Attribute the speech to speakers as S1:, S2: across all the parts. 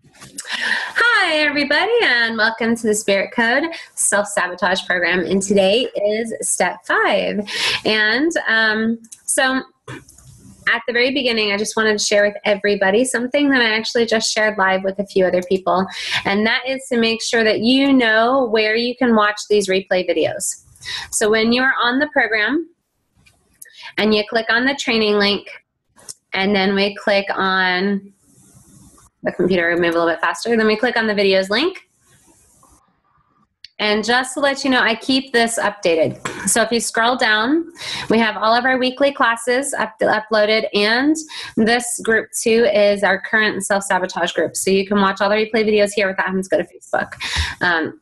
S1: Hi, everybody, and welcome to the Spirit Code Self-Sabotage Program. And today is step 5. And so at the very beginning, I just wanted to share with everybody something that I actually just shared live with a few other people. And that is to make sure that you know where you can watch these replay videos. So when you're on the program and you click on the training link, and then we click on the computer will move a little bit faster. Then we click on the videos link. And just to let you know, I keep this updated. So if you scroll down, we have all of our weekly classes uploaded, and this group too is our current self-sabotage group. So you can watch all the replay videos here without having to go to Facebook.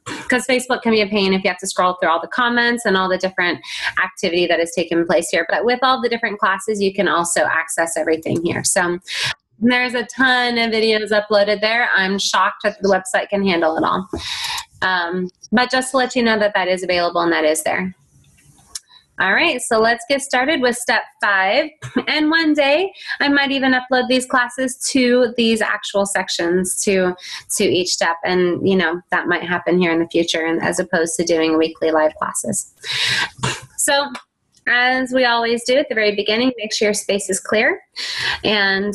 S1: Because Facebook can be a pain if you have to scroll through all the comments and all the different activity that has taken place here. But with all the different classes, you can also access everything here. So there's a ton of videos uploaded there. I'm shocked that the website can handle it all. But just to let you know that that is available and that is there. All right, so let's get started with step 5. And one day, I might even upload these classes to these actual sections to each step. And, you know, that might happen here in the future, and as opposed to doing weekly live classes. So as we always do at the very beginning, make sure your space is clear. And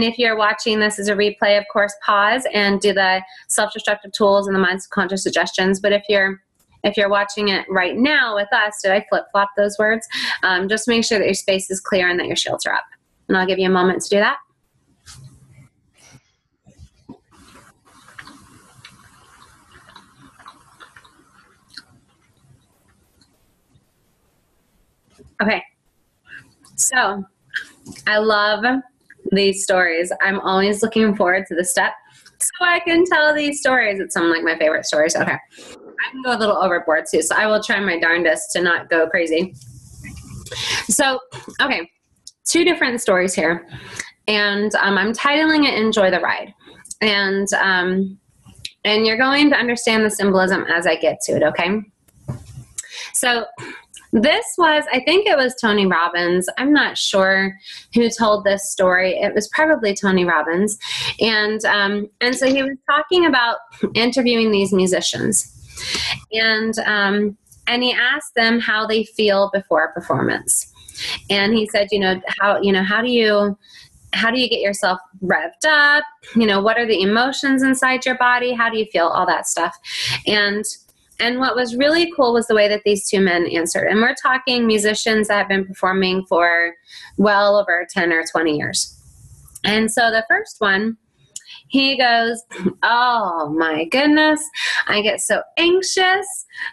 S1: if you're watching this as a replay, of course, pause and do the self-destructive tools and the mind subconscious suggestions. But if you're watching it right now with us, did I flip-flop those words? Just make sure that your space is clear and that your shields are up. And I'll give you a moment to do that. Okay, so I love these stories. I'm always looking forward to the step so I can tell these stories. It's some of like my favorite stories. Okay, I can go a little overboard too, so I will try my darndest to not go crazy. So, okay, 2 different stories here, and I'm titling it "Enjoy the Ride," and you're going to understand the symbolism as I get to it. Okay, so this was, I think it was Tony Robbins. I'm not sure who told this story. It was probably Tony Robbins. And so he was talking about interviewing these musicians. And he asked them how they feel before a performance. And he said, how do you get yourself revved up? What are the emotions inside your body? How do you feel? All that stuff. And what was really cool was the way that these 2 men answered. And we're talking musicians that have been performing for well over 10 or 20 years. And so the first one, he goes, "Oh my goodness, I get so anxious.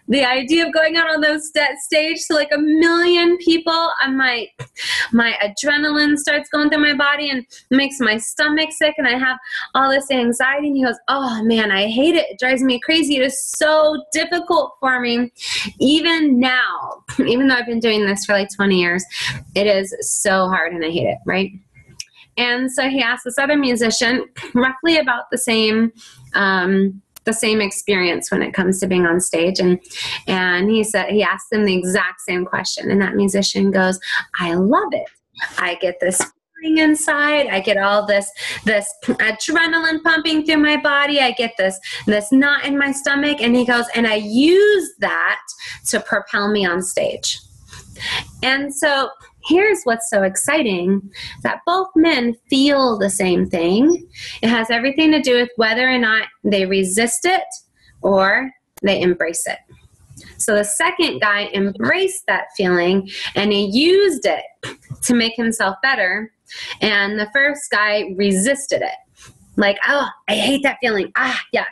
S1: The idea of going out on that stage to like 1 million people, my adrenaline starts going through my body and makes my stomach sick, and I have all this anxiety." And he goes, "Oh man, I hate it. It drives me crazy. It is so difficult for me. Even now, even though I've been doing this for like 20 years, it is so hard and I hate it," right? And so he asked this other musician roughly about the same experience when it comes to being on stage. And he asked them the exact same question. And that musician goes, "I love it. I get this feeling inside. I get all this adrenaline pumping through my body. I get this knot in my stomach." And he goes, "And I use that to propel me on stage." And so here's what's so exciting, that both men feel the same thing. It has everything to do with whether or not they resist it or they embrace it. So the second guy embraced that feeling and he used it to make himself better. And the first guy resisted it. Like, "Oh, I hate that feeling. Yuck."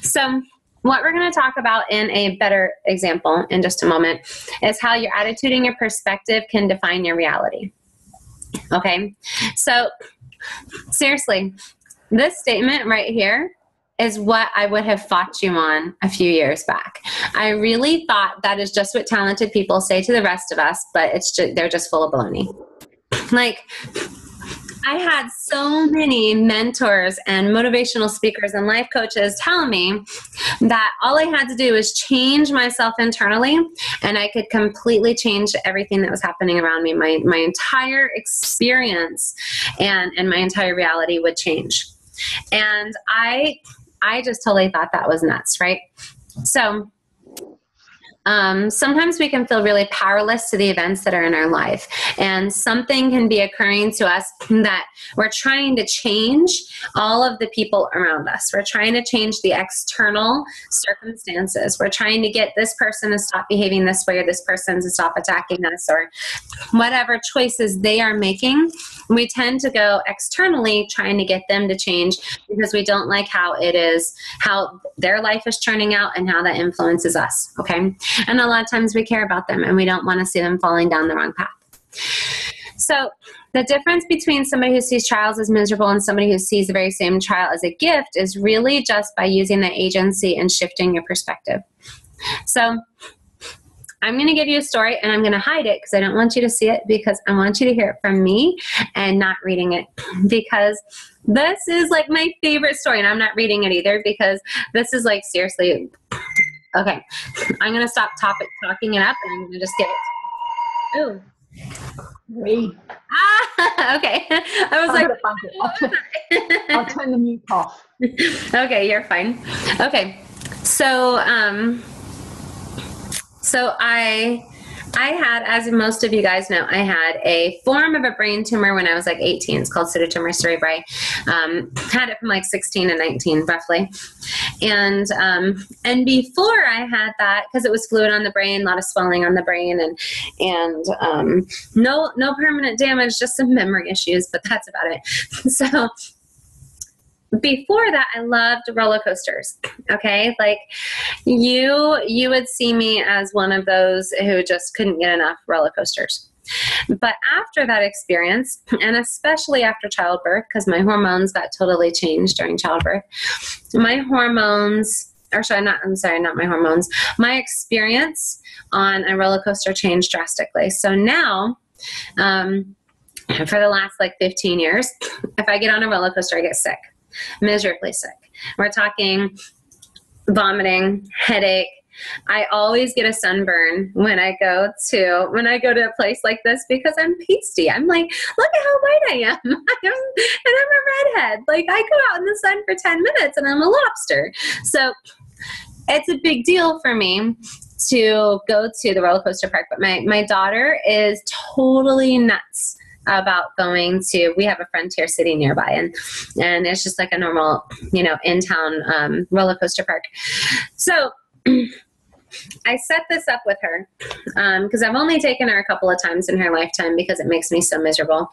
S1: So what we're going to talk about in a better example in just a moment is how your attitude and your perspective can define your reality. Okay? So, seriously, this statement right here is what I would have fought you on a few years back. I really thought that is just what talented people say to the rest of us, but they're just full of baloney. Like, I had so many mentors and motivational speakers and life coaches tell me that all I had to do was change myself internally and I could completely change everything that was happening around me. My entire experience and my entire reality would change. And I just totally thought that was nuts, right? So sometimes we can feel really powerless to the events that are in our life, and something can be occurring to us that we're trying to change all of the people around us. We're trying to change the external circumstances. We're trying to get this person to stop behaving this way, or this person to stop attacking us, or whatever choices they are making. We tend to go externally trying to get them to change because we don't like how their life is turning out and how that influences us. Okay. And a lot of times we care about them and we don't want to see them falling down the wrong path. So the difference between somebody who sees trials as miserable and somebody who sees the very same trial as a gift is really just by using the agency and shifting your perspective. So I'm going to give you a story, and I'm going to hide it because I don't want you to see it, because I want you to hear it from me and not reading it, because this is like my favorite story, and I'm not reading it either because this is like seriously. Okay, I'm going to stop talking it up, and I'm going to just get it. Ooh.
S2: Read.
S1: Okay. I was
S2: I'll turn the mute off.
S1: Okay, you're fine. Okay. So I had, as most of you guys know, I had a form of a brain tumor when I was like 18. It's called pseudotumor cerebri. Had it from like 16 to 19, roughly. And before I had that, because it was fluid on the brain, a lot of swelling on the brain, and no permanent damage, just some memory issues, but that's about it. So before that, I loved roller coasters. Okay. Like you would see me as one of those who just couldn't get enough roller coasters. But after that experience, and especially after childbirth, because my hormones got totally changed during childbirth, my experience on a roller coaster changed drastically. So now, for the last like 15 years, if I get on a roller coaster, I get sick. Miserably sick. We're talking vomiting, headache. I always get a sunburn when I go to a place like this because I'm pasty. I'm like, look at how white I am. And I'm a redhead. Like I go out in the sun for 10 minutes and I'm a lobster. So it's a big deal for me to go to the roller coaster park. But my daughter is totally nuts about we have a Frontier City nearby, and it's just like a normal, in town roller coaster park. So I set this up with her because I've only taken her a couple of times in her lifetime because it makes me so miserable.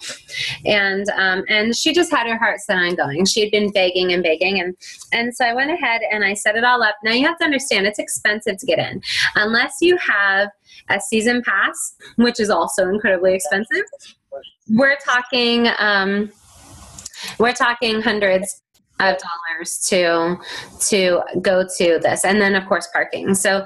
S1: And she just had her heart set on going. She had been begging and begging. And so I went ahead and I set it all up. Now you have to understand it's expensive to get in. Unless you have a season pass, which is also incredibly expensive. We're talking hundreds of dollars to go to this, and then of course parking. So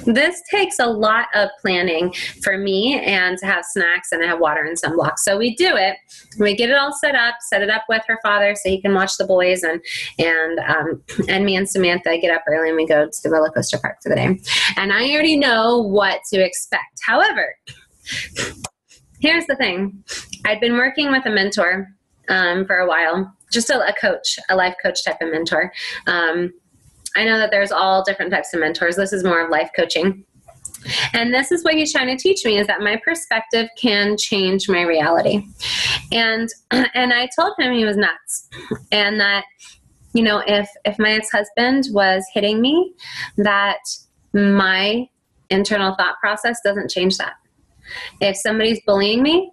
S1: this takes a lot of planning for me, and to have snacks and to have water and sunblock. So we do it. We get it all set it up with her father so he can watch the boys, and me and Samantha get up early and we go to the roller coaster park for the day. And I already know what to expect. However, here's the thing. I'd been working with a mentor for a while, just a life coach type of mentor. I know that there's all different types of mentors. This is more of life coaching. And this is what he's trying to teach me, is that my perspective can change my reality. And I told him he was nuts. And that, if my ex-husband was hitting me, that my internal thought process doesn't change that. If somebody's bullying me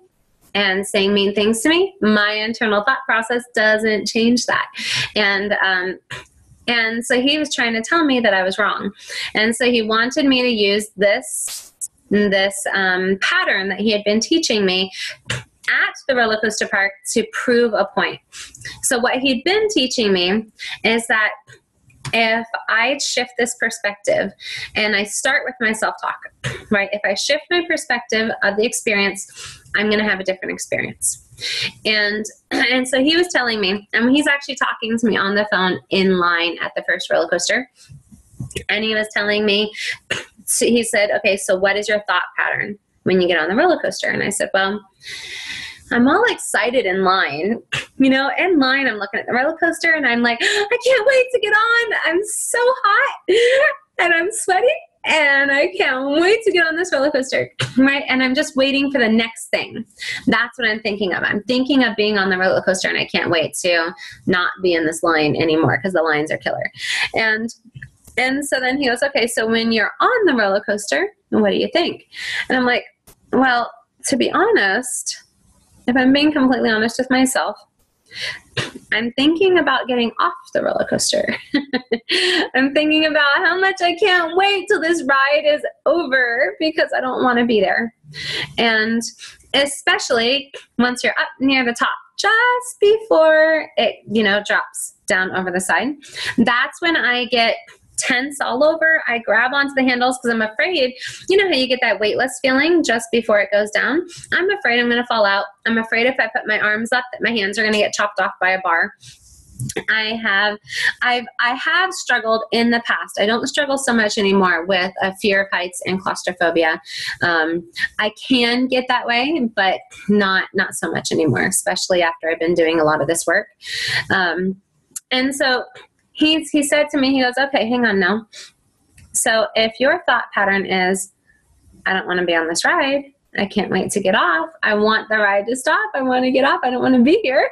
S1: and saying mean things to me, my internal thought process doesn't change that. And so he was trying to tell me that I was wrong. And so he wanted me to use this pattern that he had been teaching me at the roller coaster park to prove a point. So what he'd been teaching me is that if I shift this perspective and I start with my self-talk, right? If I shift my perspective of the experience, I'm going to have a different experience. And so he was telling me, and he's actually talking to me on the phone in line at the first roller coaster. And he was telling me, he said, okay, so what is your thought pattern when you get on the roller coaster? And I said, well, I'm all excited in line, in line, I'm looking at the roller coaster and I'm like, I can't wait to get on. I'm so hot and I'm sweaty and I can't wait to get on this roller coaster. Right. And I'm just waiting for the next thing. That's what I'm thinking of. I'm thinking of being on the roller coaster and I can't wait to not be in this line anymore because the lines are killer. And so then he goes, okay, so when you're on the roller coaster, what do you think? And I'm like, well, to be honest, if I'm being completely honest with myself, I'm thinking about getting off the roller coaster. I'm thinking about how much I can't wait till this ride is over because I don't want to be there. And especially once you're up near the top, just before it, drops down over the side, that's when I get tense all over. I grab onto the handles because I'm afraid, how you get that weightless feeling just before it goes down? I'm afraid I'm going to fall out. I'm afraid if I put my arms up that my hands are going to get chopped off by a bar. I have struggled in the past. I don't struggle so much anymore with a fear of heights and claustrophobia. I can get that way, but not so much anymore, especially after I've been doing a lot of this work. And so he said to me, he goes, okay, hang on now. So if your thought pattern is, I don't want to be on this ride, I can't wait to get off, I want the ride to stop, I want to get off, I don't want to be here,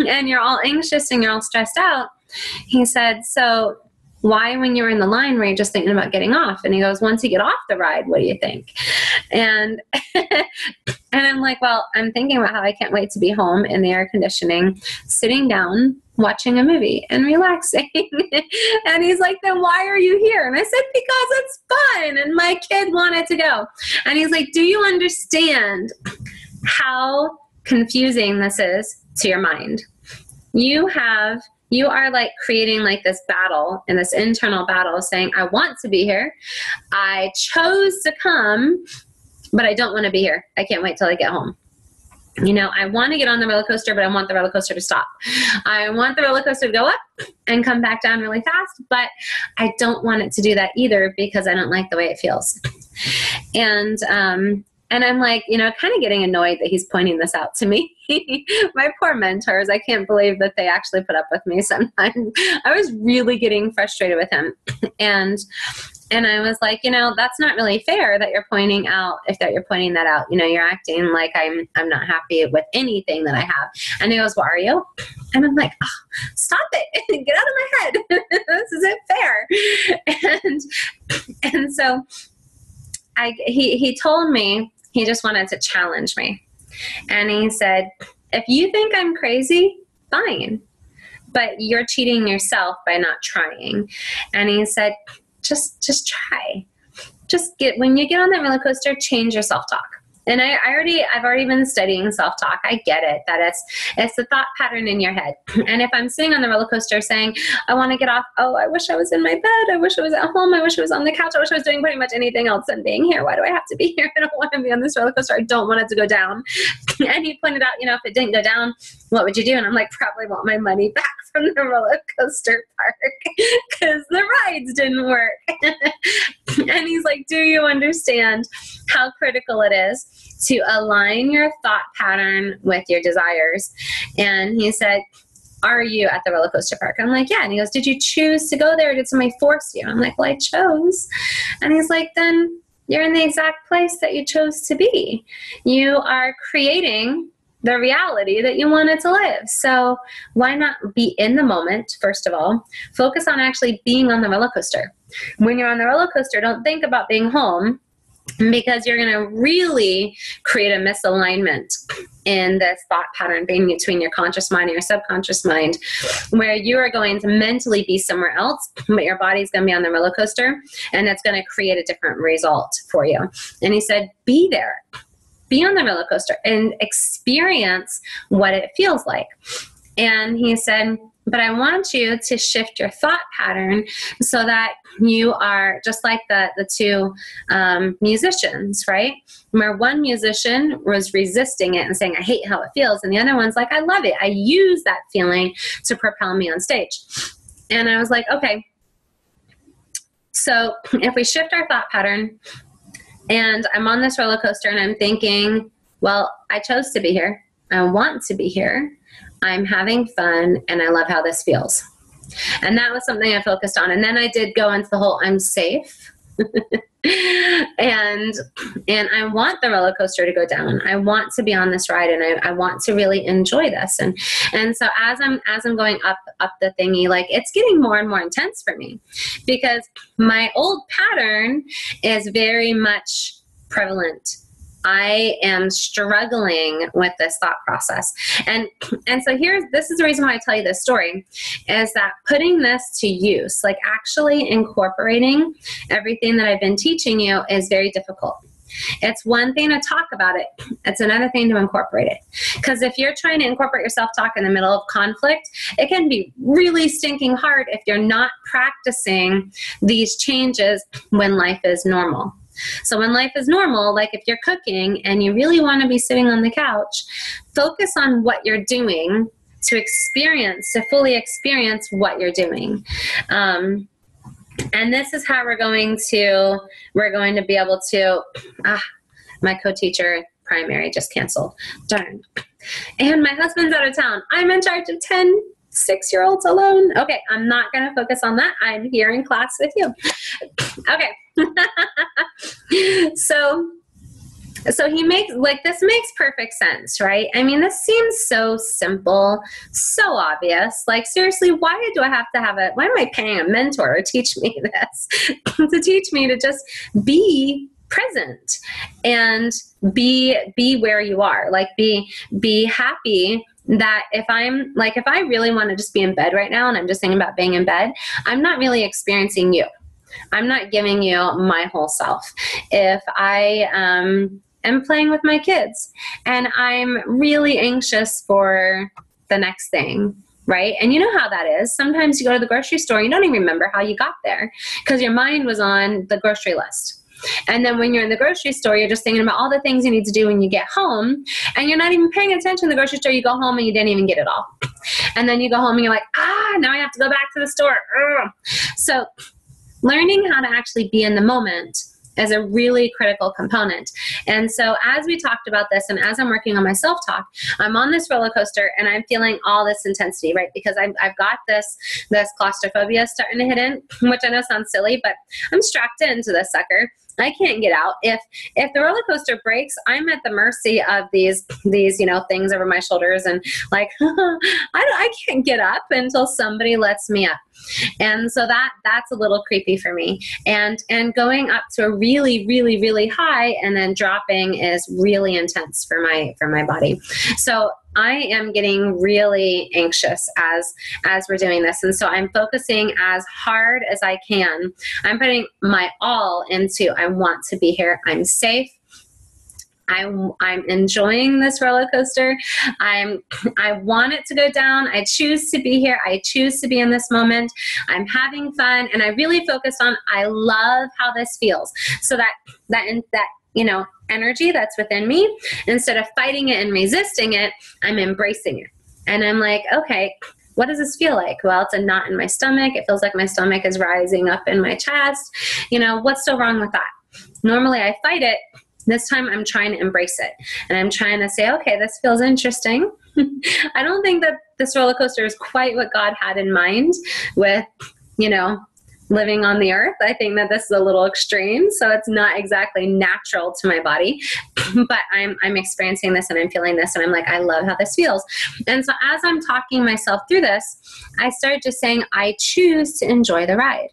S1: and you're all anxious and you're all stressed out, he said, so why, when you were in the line, were you just thinking about getting off? And he goes, once you get off the ride, what do you think? And and I'm like, well, I'm thinking about how I can't wait to be home in the air conditioning, sitting down, watching a movie and relaxing. And he's like, then why are you here? And I said, because it's fun and my kid wanted to go. And he's like, do you understand how confusing this is to your mind? You are like creating like this battle and this internal battle saying, I want to be here. I chose to come, but I don't want to be here. I can't wait till I get home. I want to get on the roller coaster, but I want the roller coaster to stop. I want the roller coaster to go up and come back down really fast, but I don't want it to do that either because I don't like the way it feels. And I'm like, kind of getting annoyed that he's pointing this out to me. My poor mentors, I can't believe that they actually put up with me sometimes. I was really getting frustrated with him. And I was like, that's not really fair that you're pointing that out. You're acting like I'm not happy with anything that I have. And he goes, well, are you? And I'm like, oh, stop it. Get out of my head. This isn't fair. And so he told me he just wanted to challenge me. And he said, if you think I'm crazy, fine. But you're cheating yourself by not trying. And he said, just try. When you get on that roller coaster, change your self-talk. And I've already been studying self-talk. I get it, that it's the thought pattern in your head. And if I'm sitting on the roller coaster saying, I want to get off, oh, I wish I was in my bed, I wish I was at home, I wish I was on the couch, I wish I was doing pretty much anything else than being here. Why do I have to be here? I don't want to be on this roller coaster. I don't want it to go down. And he pointed out, if it didn't go down, what would you do? And I'm like, probably want my money back from the roller coaster park because the rides didn't work. And he's like, do you understand how critical it is to align your thought pattern with your desires? And he said, are you at the roller coaster park? I'm like, yeah. And he goes, did you choose to go there or did somebody force you? I'm like, well, I chose. And he's like, then you're in the exact place that you chose to be. You are creating the reality that you wanted to live. So why not be in the moment, first of all? Focus on actually being on the roller coaster. When you're on the roller coaster, don't think about being home because you're going to really create a misalignment in this thought pattern being between your conscious mind and your subconscious mind, where you are going to mentally be somewhere else, but your body's going to be on the roller coaster, and it's going to create a different result for you. And he said, be there. Be on the roller coaster and experience what it feels like. And he said, but I want you to shift your thought pattern so that you are just like the two musicians, right? Where one musician was resisting it and saying, I hate how it feels. And the other one's like, I love it. I use that feeling to propel me on stage. And I was like, okay, so if we shift our thought pattern, and I'm on this roller coaster and I'm thinking, well, I chose to be here. I want to be here. I'm having fun, and I love how this feels. And that was something I focused on. And then I did go into the whole I'm safe. and I want the roller coaster to go down. I want to be on this ride, and I want to really enjoy this. And so as I'm going up the thingy, like, it's getting more and more intense for me, because my old pattern is very much prevalent. I am struggling with this thought process. And so this is the reason why I tell you this story, is that putting this to use, like actually incorporating everything that I've been teaching you, is very difficult. It's one thing to talk about it. It's another thing to incorporate it. Because if you're trying to incorporate your self-talk in the middle of conflict, it can be really stinking hard if you're not practicing these changes when life is normal. So when life is normal, like if you're cooking and you really want to be sitting on the couch, focus on what you're doing to fully experience what you're doing. And this is how we're going to be able to, my co-teacher primary just canceled. Darn. And my husband's out of town. I'm in charge of 10 6-year-olds alone. Okay, I'm not going to focus on that. I'm here in class with you. Okay. So he makes, like, this makes perfect sense, right? I mean, this seems so simple, so obvious. Like, seriously, why am I paying a mentor to teach me this? To teach me to just be present and be where you are. Like, be happy that if I really want to just be in bed right now and I'm just thinking about being in bed, I'm not really experiencing you. I'm not giving you my whole self. If I am playing with my kids and I'm really anxious for the next thing, right? And you know how that is. Sometimes you go to the grocery store, you don't even remember how you got there because your mind was on the grocery list. And then when you're in the grocery store, you're just thinking about all the things you need to do when you get home, and you're not even paying attention to the grocery store. You go home and you didn't even get it all. And then you go home and you're like, now I have to go back to the store. Ugh. So learning how to actually be in the moment is a really critical component. And so as we talked about this, and as I'm working on my self-talk, I'm on this roller coaster and I'm feeling all this intensity, right? Because I've got this claustrophobia starting to hit in, which I know sounds silly, but I'm strapped into this sucker. I can't get out. If the roller coaster breaks, I'm at the mercy of these things over my shoulders, and like I can't get up until somebody lets me up. And so that's a little creepy for me. And going up to a really, really, really high and then dropping is really intense for my body. So I am getting really anxious as we're doing this. And so I'm focusing as hard as I can. I'm putting my all into, I want to be here. I'm safe. I'm enjoying this roller coaster. I want it to go down. I choose to be here. I choose to be in this moment. I'm having fun. And I really focus on, I love how this feels. So that energy that's within me, instead of fighting it and resisting it, I'm embracing it. And I'm like, okay, what does this feel like? Well, it's a knot in my stomach. It feels like my stomach is rising up in my chest. What's so wrong with that? Normally I fight it. This time I'm trying to embrace it. And I'm trying to say, okay, this feels interesting. I don't think that this roller coaster is quite what God had in mind with, living on the earth. I think that this is a little extreme. So it's not exactly natural to my body, but I'm experiencing this and I'm feeling this. And I'm like, I love how this feels. And so as I'm talking myself through this, I started just saying, I choose to enjoy the ride.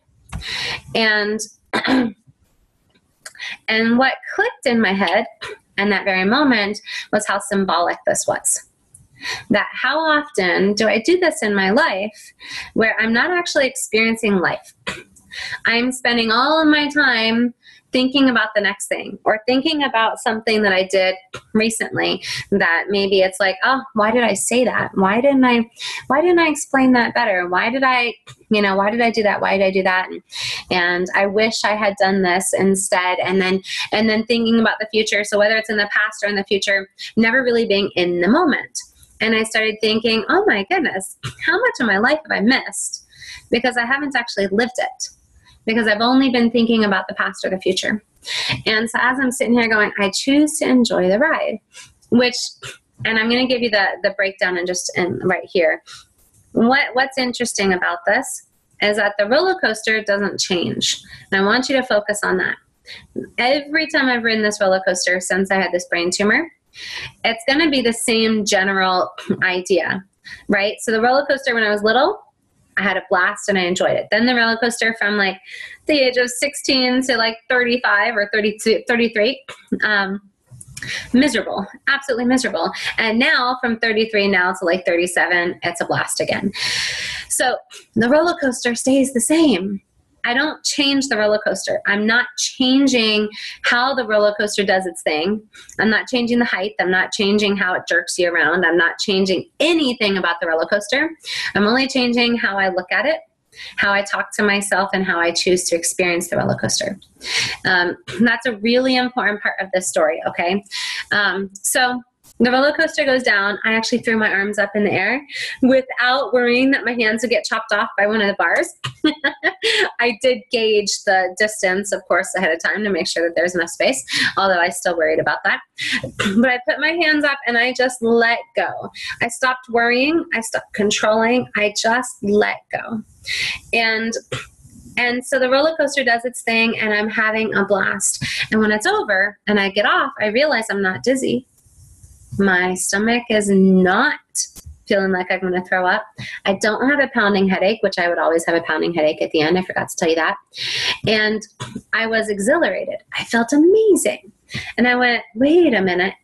S1: And and what clicked in my head in that very moment was how symbolic this was. That how often do I do this in my life where I'm not actually experiencing life? I'm spending all of my time thinking about the next thing, or thinking about something that I did recently that maybe it's like, oh, why did I say that? Why didn't I explain that better? Why did I do that? Why did I do that? And I wish I had done this instead. And then thinking about the future. So whether it's in the past or in the future, never really being in the moment. And I started thinking, oh my goodness, how much of my life have I missed? Because I haven't actually lived it. Because I've only been thinking about the past or the future. And so as I'm sitting here going, I choose to enjoy the ride. which, and I'm going to give you the breakdown in right here. What's interesting about this is that the roller coaster doesn't change. And I want you to focus on that. Every time I've ridden this roller coaster since I had this brain tumor, it's going to be the same general idea, right? So the roller coaster when I was little, I had a blast and I enjoyed it. Then the roller coaster from like the age of 16 to like 35 or 32, 33, miserable, absolutely miserable. And now from 33 now to like 37, it's a blast again. So the roller coaster stays the same. I don't change the roller coaster. I'm not changing how the roller coaster does its thing. I'm not changing the height. I'm not changing how it jerks you around. I'm not changing anything about the roller coaster. I'm only changing how I look at it, how I talk to myself, and how I choose to experience the roller coaster. That's a really important part of this story, okay? So the roller coaster goes down. I actually threw my arms up in the air without worrying that my hands would get chopped off by one of the bars. I did gauge the distance, of course, ahead of time to make sure that there's enough space, although I still worried about that. But I put my hands up and I just let go. I stopped worrying. I stopped controlling. I just let go. And so the roller coaster does its thing and I'm having a blast. And when it's over and I get off, I realize I'm not dizzy. My stomach is not feeling like I'm going to throw up. I don't have a pounding headache, which I would always have a pounding headache at the end. I forgot to tell you that. And I was exhilarated. I felt amazing. And I went, wait a minute.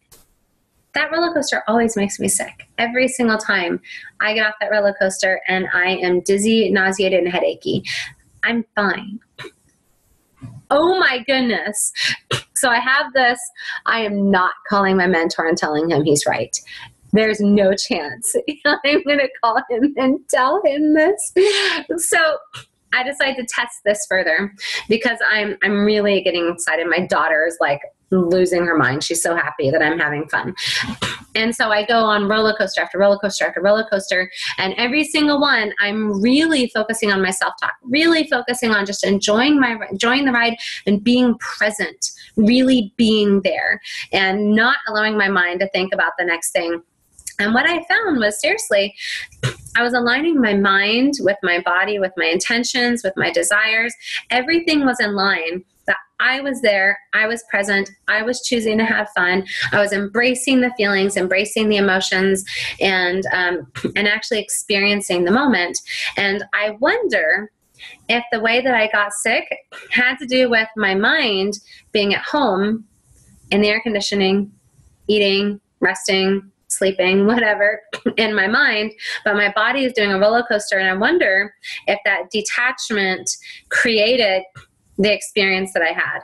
S1: That roller coaster always makes me sick. Every single time I get off that roller coaster and I am dizzy, nauseated, and headachy. I'm fine. Oh my goodness. So I have this. I am not calling my mentor and telling him he's right. There's no chance I'm going to call him and tell him this. So I decided to test this further because I'm really getting excited. My daughter is like losing her mind. She's so happy that I'm having fun. And so I go on roller coaster after roller coaster after roller coaster. And every single one, I'm really focusing on my self-talk, really focusing on just enjoying the ride and being present, really being there and not allowing my mind to think about the next thing. And what I found was, seriously, I was aligning my mind with my body, with my intentions, with my desires. Everything was in line. That I was there, I was present, I was choosing to have fun, I was embracing the feelings, embracing the emotions, and actually experiencing the moment. And I wonder if the way that I got sick had to do with my mind being at home in the air conditioning, eating, resting, sleeping, whatever, in my mind, but my body is doing a roller coaster. And I wonder if that detachment created the experience that I had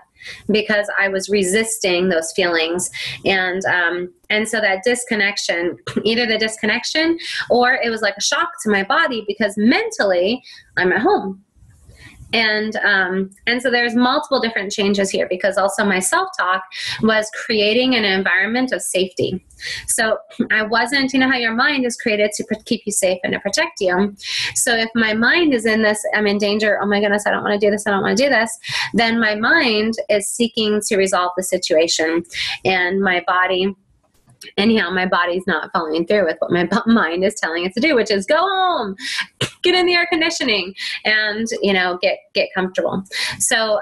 S1: because I was resisting those feelings. And so that disconnection, either the disconnection or it was like a shock to my body because mentally I'm at home. And so there's multiple different changes here because also my self-talk was creating an environment of safety. So I wasn't, you know how your mind is created to keep you safe and to protect you. So if my mind is in this, I'm in danger, oh my goodness, I don't want to do this, I don't want to do this, then my mind is seeking to resolve the situation. And my body, anyhow, my body's not following through with what my mind is telling it to do, which is go home, get in the air conditioning, and get comfortable. So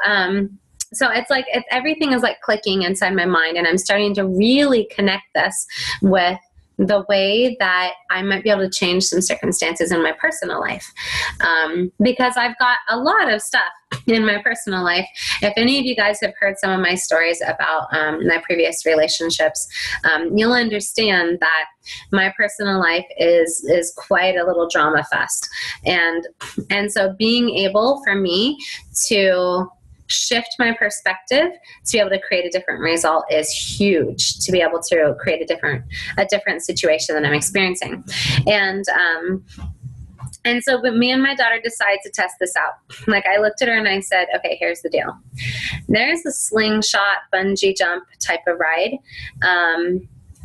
S1: it's like everything is like clicking inside my mind, and I'm starting to really connect this with the way that I might be able to change some circumstances in my personal life. Because I've got a lot of stuff in my personal life. If any of you guys have heard some of my stories about my previous relationships, you'll understand that my personal life is quite a little drama fest. And so being able for me to shift my perspective to be able to create a different result is huge, to be able to create a different situation that I'm experiencing. And so when me and my daughter decided to test this out, like I looked at her and I said, okay, here's the deal. There's a slingshot bungee jump type of ride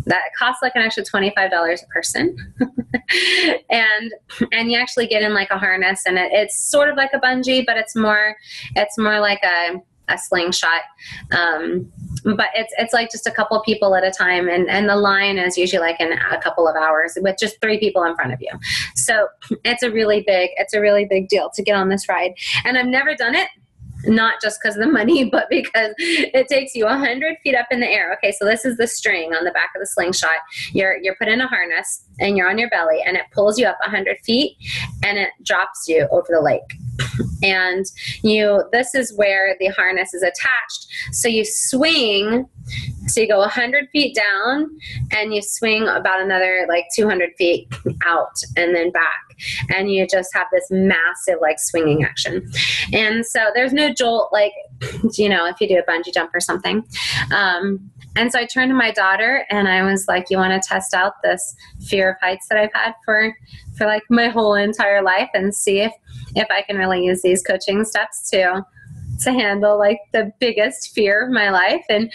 S1: that costs like an extra $25 a person. and you actually get in like a harness, and it's sort of like a bungee, but it's more like a slingshot. but it's like just a couple people at a time, and the line is usually like in a couple of hours with just 3 people in front of you. So it's a really big deal to get on this ride. And I've never done it, not just because of the money, but because it takes you 100 feet up in the air. Okay, so this is the string on the back of the slingshot. You're put in a harness and you're on your belly, and it pulls you up 100 feet and it drops you over the lake. And this is where the harness is attached. So you swing, so you go 100 feet down and you swing about another like 200 feet out and then back. And you just have this massive like swinging action. And so there's no jolt like, if you do a bungee jump or something. And so I turned to my daughter and I was like, you want to test out this fear of heights that I've had for like my whole entire life, and see if I can really use these coaching steps to handle like the biggest fear of my life. And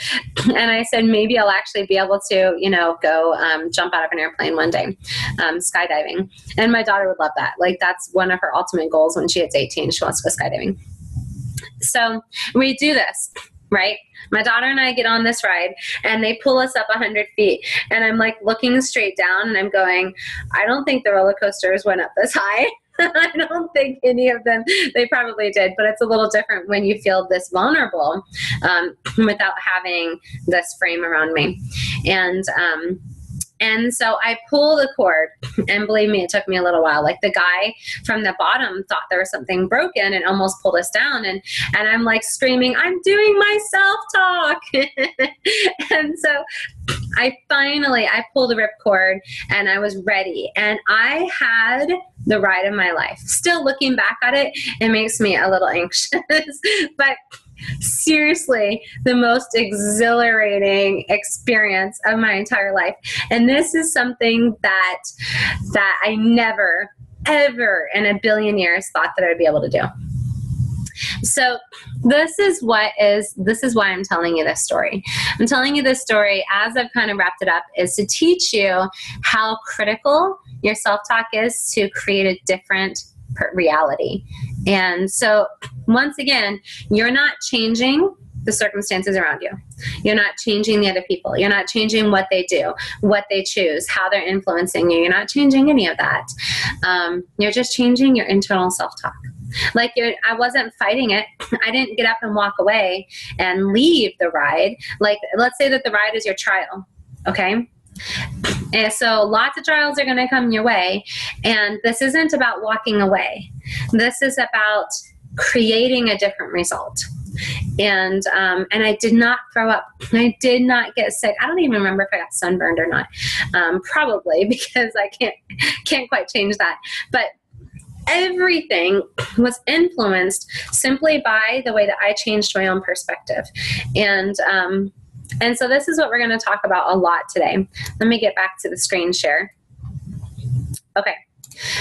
S1: I said, maybe I'll actually be able to, go jump out of an airplane one day, skydiving. And my daughter would love that. Like, that's one of her ultimate goals when she hits 18. She wants to go skydiving. So we do this, right? My daughter and I get on this ride and they pull us up 100 feet, and I'm like looking straight down and I'm going, I don't think the roller coasters went up this high. I don't think any of them, they probably did, but it's a little different when you feel this vulnerable without having this frame around me. And so I pull the cord, and believe me, it took me a little while. Like, the guy from the bottom thought there was something broken and almost pulled us down. And I'm like screaming, I'm doing my self-talk. And so I pulled the ripcord and I was ready. And I had the ride of my life. Still looking back at it, it makes me a little anxious, but seriously, the most exhilarating experience of my entire life. And this is something that I never, ever in a billion years thought that I'd be able to do. So this is why I'm telling you this story. I'm telling you this story, as I've kind of wrapped it up, is to teach you how critical your self-talk is to create a different reality. And so once again, you're not changing the circumstances around you. You're not changing the other people. You're not changing what they do, what they choose, how they're influencing you. You're not changing any of that. You're just changing your internal self-talk. Like, I wasn't fighting it. I didn't get up and walk away and leave the ride. Like, let's say that the ride is your trial, okay? And so lots of trials are going to come your way. And this isn't about walking away. This is about creating a different result. And I did not throw up. I did not get sick. I don't even remember if I got sunburned or not. Probably, because I can't quite change that. But everything was influenced simply by the way that I changed my own perspective. And so this is what we're going to talk about a lot today. Let me get back to the screen share. Okay.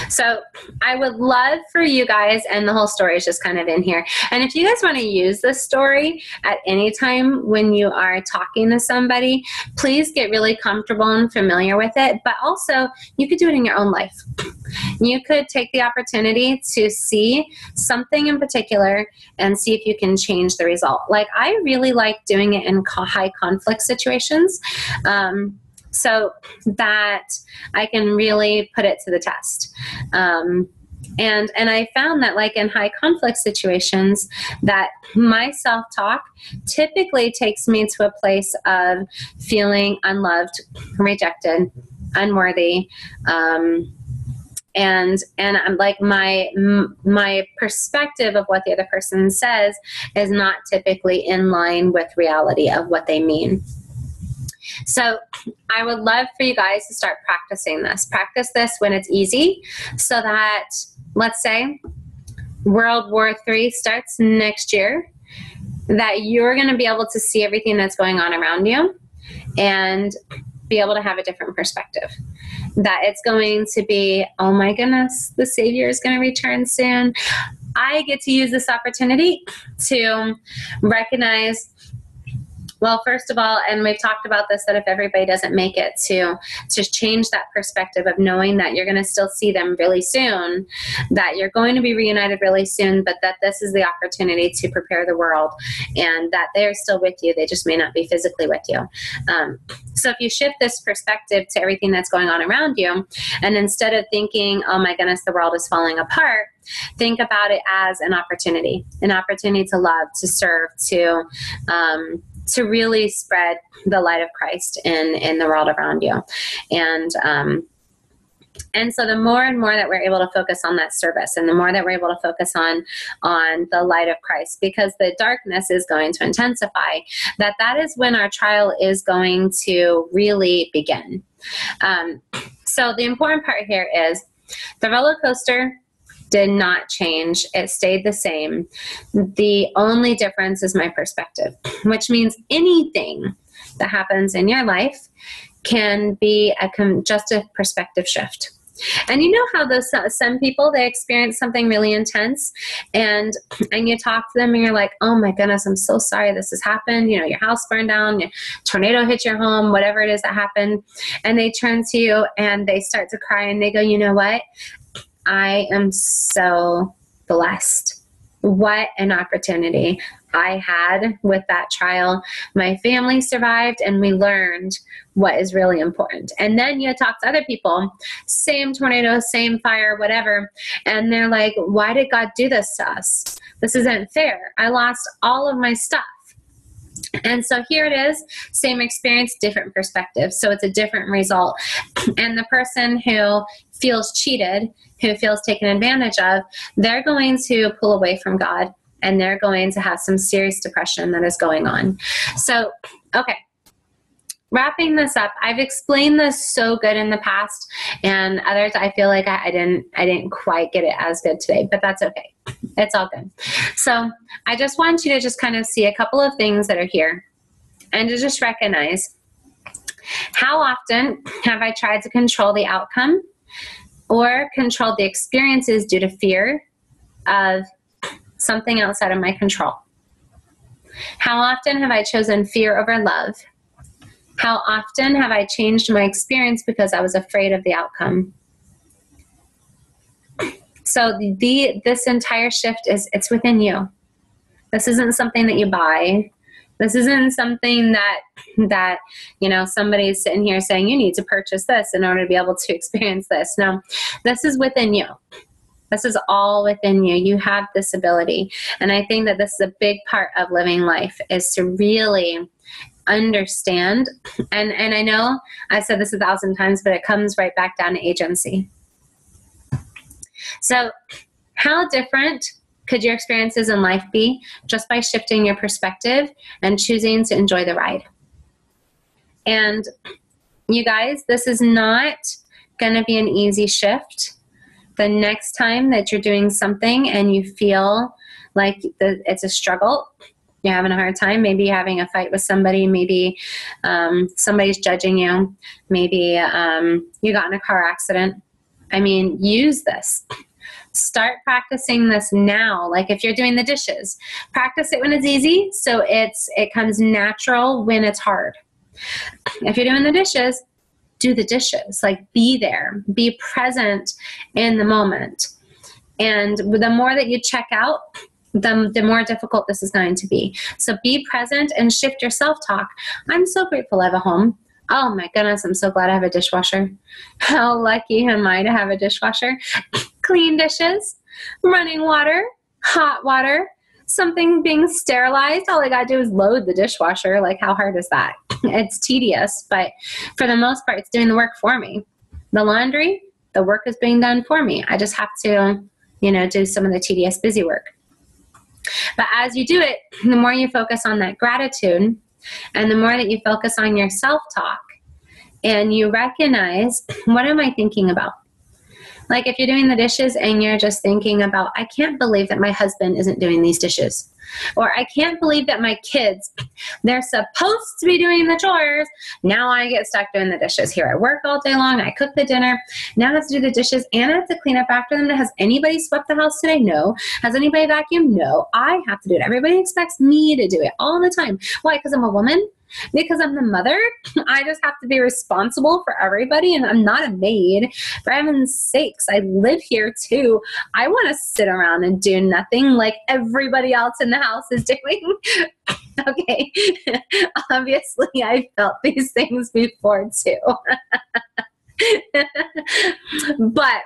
S1: So I would love for you guys, and the whole story is just kind of in here. And if you guys want to use this story at any time when you are talking to somebody, please get really comfortable and familiar with it. But also, you could do it in your own life. You could take the opportunity to see something in particular and see if you can change the result. Like, I really like doing it in high conflict situations. So that I can really put it to the test. And I found that, like, in high conflict situations, that my self-talk typically takes me to a place of feeling unloved, rejected, unworthy, and I'm like, my perspective of what the other person says is not typically in line with reality of what they mean. So I would love for you guys to start practicing this. Practice this when it's easy, so that, let's say, World War III starts next year, that you're going to be able to see everything that's going on around you and be able to have a different perspective. That it's going to be, oh my goodness, the Savior is going to return soon. I get to use this opportunity to recognize Well, first of all, and we've talked about this, that if everybody doesn't make it to change that perspective of knowing that you're going to still see them really soon, that you're going to be reunited really soon, but that this is the opportunity to prepare the world, and that they're still with you. They just may not be physically with you. So if you shift this perspective to everything that's going on around you, and instead of thinking, oh my goodness, the world is falling apart, think about it as an opportunity to love, to serve, to really spread the light of Christ in the world around you. And so the more and more that we're able to focus on that service, and the more that we're able to focus on the light of Christ, because the darkness is going to intensify, that is when our trial is going to really begin. So the important part here is the roller coaster did not change. It stayed the same. The only difference is my perspective, which means anything that happens in your life can be just a perspective shift. And you know how some people, they experience something really intense, and you talk to them and you're like, oh my goodness, I'm so sorry this has happened. You know, your house burned down, your tornado hit your home, whatever it is that happened. And they turn to you and they start to cry and they go, you know what? I am so blessed. What an opportunity I had with that trial. My family survived, and we learned what is really important. And then you talk to other people, same tornado, same fire, whatever, and they're like, why did God do this to us? This isn't fair. I lost all of my stuff. And so here it is, same experience, different perspective. So it's a different result. And the person who feels cheated, who feels taken advantage of, they're going to pull away from God, and they're going to have some serious depression that is going on. So, okay. Wrapping this up, I've explained this so good in the past, and others I feel like I didn't quite get it as good today, but that's okay. It's all good. So I just want you to just kind of see a couple of things that are here, and to just recognize, how often have I tried to control the outcome or control the experiences due to fear of something outside of my control? How often have I chosen fear over love? How often have I changed my experience because I was afraid of the outcome? So this entire shift it's within you. This isn't something that you buy. This isn't something that somebody's sitting here saying you need to purchase this in order to be able to experience this. No, this is within you. This is all within you. You have this ability. And I think that this is a big part of living life, is to really understand. And I know I've said this 1,000 times, but it comes right back down to agency. So how different could your experiences in life be just by shifting your perspective and choosing to enjoy the ride? And you guys, this is not going to be an easy shift. The next time that you're doing something and you feel like it's a struggle, you're having a hard time, maybe you're having a fight with somebody, maybe somebody's judging you, maybe you got in a car accident. I mean, use this. Start practicing this now. Like if you're doing the dishes, practice it when it's easy, so it comes natural when it's hard. If you're doing the dishes, do the dishes. Like, be there, be present in the moment. And the more that you check out, the more difficult this is going to be. So be present and shift your self-talk. I'm so grateful I have a home. Oh my goodness, I'm so glad I have a dishwasher. How lucky am I to have a dishwasher? Clean dishes, running water, hot water, something being sterilized. All I got to do is load the dishwasher. Like, how hard is that? It's tedious, but for the most part, it's doing the work for me. The laundry, the work is being done for me. I just have to, do some of the tedious, busy work. But as you do it, the more you focus on that gratitude, and the more that you focus on your self-talk, and you recognize, what am I thinking about? Like if you're doing the dishes and you're just thinking about, I can't believe that my husband isn't doing these dishes. Or I can't believe that my kids, they're supposed to be doing the chores. Now I get stuck doing the dishes. Here I work all day long. I cook the dinner. Now I have to do the dishes and I have to clean up after them. Has anybody swept the house today? No. Has anybody vacuumed? No. I have to do it. Everybody expects me to do it all the time. Why? Because I'm a woman? Because I'm the mother? I just have to be responsible for everybody and I'm not a maid. For heaven's sakes, I live here too. I want to sit around and do nothing like everybody else in the house is doing. Okay. Obviously, I felt these things before too. But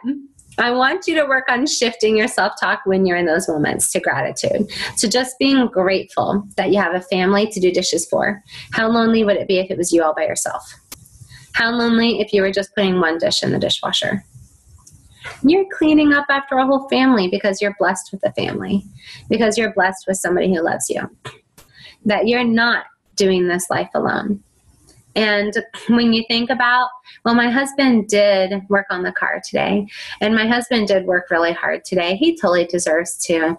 S1: I want you to work on shifting your self-talk when you're in those moments to gratitude. So just being grateful that you have a family to do dishes for. How lonely would it be if it was you all by yourself? How lonely if you were just putting one dish in the dishwasher? You're cleaning up after a whole family because you're blessed with a family, because you're blessed with somebody who loves you. That you're not doing this life alone. And when you think about, well, my husband did work on the car today, and my husband did work really hard today. He totally deserves to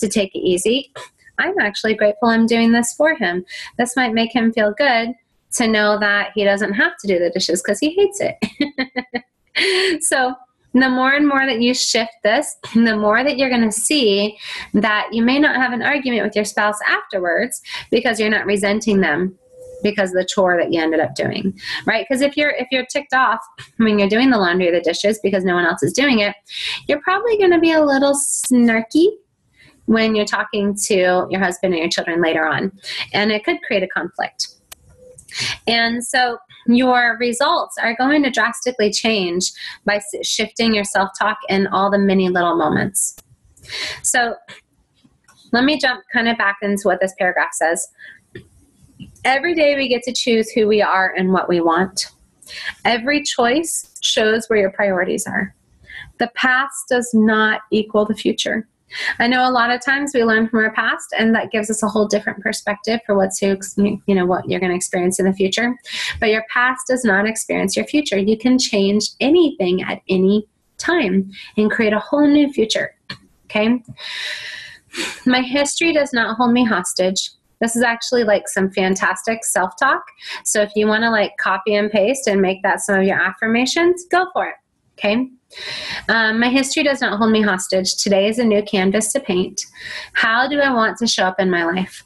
S1: take it easy. I'm actually grateful I'm doing this for him. This might make him feel good to know that he doesn't have to do the dishes because he hates it. So the more and more that you shift this, the more that you're going to see that you may not have an argument with your spouse afterwards because you're not resenting them because of the chore that you ended up doing, right? Because if you're ticked off when you're doing the laundry or the dishes because no one else is doing it, you're probably going to be a little snarky when you're talking to your husband or your children later on, and it could create a conflict. And so your results are going to drastically change by shifting your self-talk in all the many little moments. So let me jump kind of back into what this paragraph says. Every day we get to choose who we are and what we want. Every choice shows where your priorities are. The past does not equal the future. I know a lot of times we learn from our past, and that gives us a whole different perspective for what you're going to experience in the future. But your past does not experience your future. You can change anything at any time and create a whole new future. Okay? My history does not hold me hostage. This is actually like some fantastic self-talk. So if you want to like copy and paste and make that some of your affirmations, go for it. Okay. My history does not hold me hostage. Today is a new canvas to paint. How do I want to show up in my life?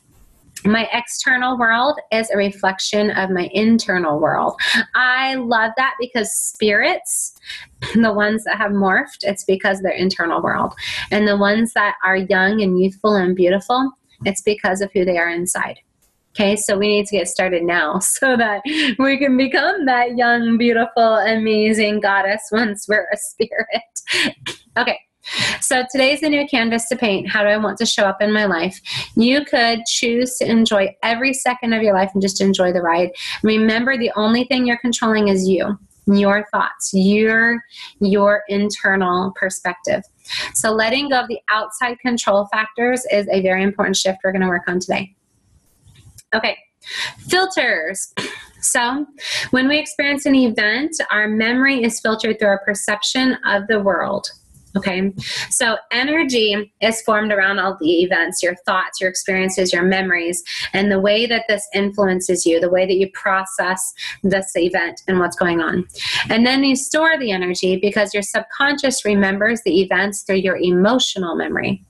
S1: My external world is a reflection of my internal world. I love that because spirits, the ones that have morphed, it's because of their internal world. And the ones that are young and youthful and beautiful, it's because of who they are inside. Okay, so we need to get started now so that we can become that young, beautiful, amazing goddess once we're a spirit. Okay, so today's a new canvas to paint. How do I want to show up in my life? You could choose to enjoy every second of your life and just enjoy the ride. Remember, the only thing you're controlling is you, your thoughts, your internal perspective. So letting go of the outside control factors is a very important shift we're going to work on today. Okay, filters. So when we experience an event, our memory is filtered through our perception of the world. Okay, so energy is formed around all the events, your thoughts, your experiences, your memories, and the way that this influences you, the way that you process this event and what's going on. And then you store the energy because your subconscious remembers the events through your emotional memory.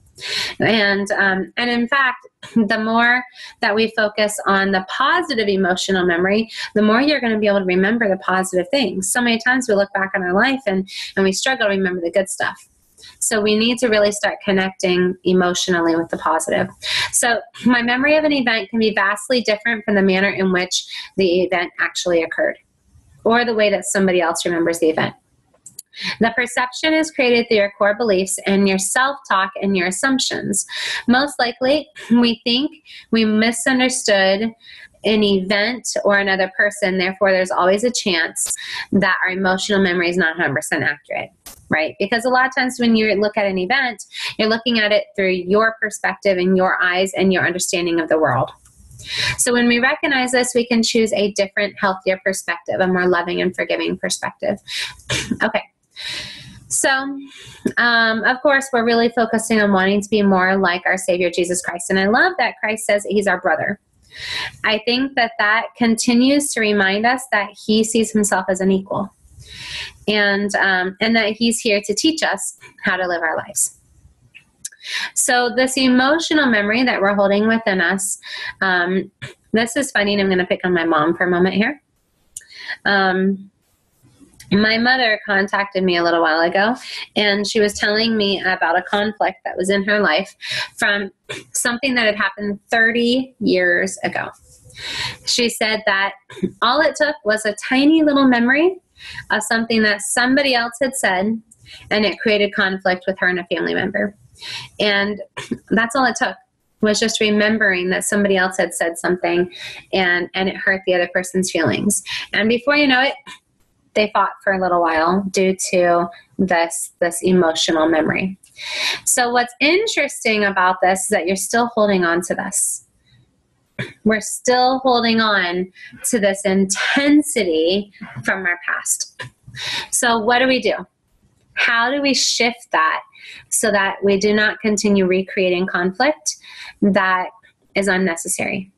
S1: And in fact, the more that we focus on the positive emotional memory, the more you're going to be able to remember the positive things. So many times we look back on our life and we struggle to remember the good stuff. So we need to really start connecting emotionally with the positive. So my memory of an event can be vastly different from the manner in which the event actually occurred, or the way that somebody else remembers the event. The perception is created through your core beliefs and your self-talk and your assumptions. Most likely, we think we misunderstood an event or another person. Therefore, there's always a chance that our emotional memory is not 100% accurate, right? Because a lot of times when you look at an event, you're looking at it through your perspective and your eyes and your understanding of the world. So when we recognize this, we can choose a different, healthier perspective, a more loving and forgiving perspective. Okay. So, of course, we're really focusing on wanting to be more like our Savior, Jesus Christ. And I love that Christ says that he's our brother. I think that that continues to remind us that he sees himself as an equal, and that he's here to teach us how to live our lives. So this emotional memory that we're holding within us, this is funny, and I'm going to pick on my mom for a moment here. My mother contacted me a little while ago, and she was telling me about a conflict that was in her life from something that had happened 30 years ago. She said that all it took was a tiny little memory of something that somebody else had said, and it created conflict with her and a family member. And that's all it took, was just remembering that somebody else had said something, and it hurt the other person's feelings. And before you know it, they fought for a little while due to this emotional memory. So what's interesting about this is that you're still holding on to this. We're still holding on to this intensity from our past. So what do we do? How do we shift that so that we do not continue recreating conflict that is unnecessary?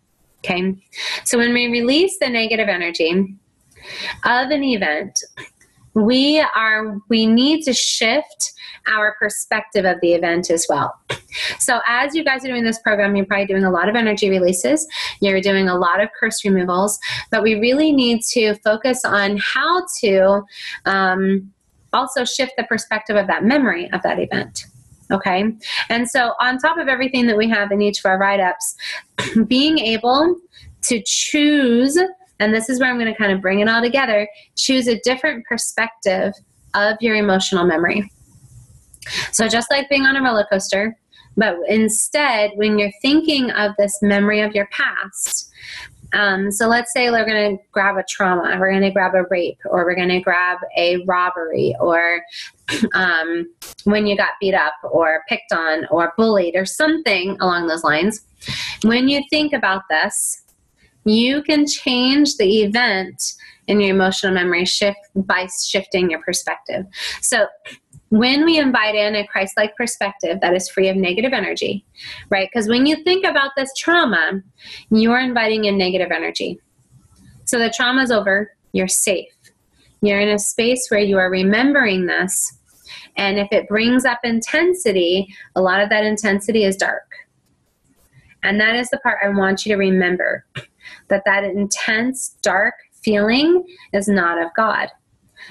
S1: Okay. So when we release the negative energy of an event, we need to shift our perspective of the event as well. So as you guys are doing this program, you're probably doing a lot of energy releases, you're doing a lot of curse removals, but we really need to focus on how to also shift the perspective of that memory of that event. Okay. And so on top of everything that we have in each of our write-ups, being able to choose, and this is where I'm going to kind of bring it all together, choose a different perspective of your emotional memory. So just like being on a roller coaster, but instead, when you're thinking of this memory of your past, so let's say we're going to grab a trauma, we're going to grab a rape, or we're going to grab a robbery, or when you got beat up or picked on or bullied or something along those lines. When you think about this, you can change the event in your emotional memory shift by shifting your perspective. So when we invite in a Christ-like perspective that is free of negative energy, right? Because when you think about this trauma, you're inviting in negative energy. So the trauma's over, you're safe. You're in a space where you are remembering this, and if it brings up intensity, a lot of that intensity is dark. And that is the part I want you to remember, that intense, dark feeling is not of God.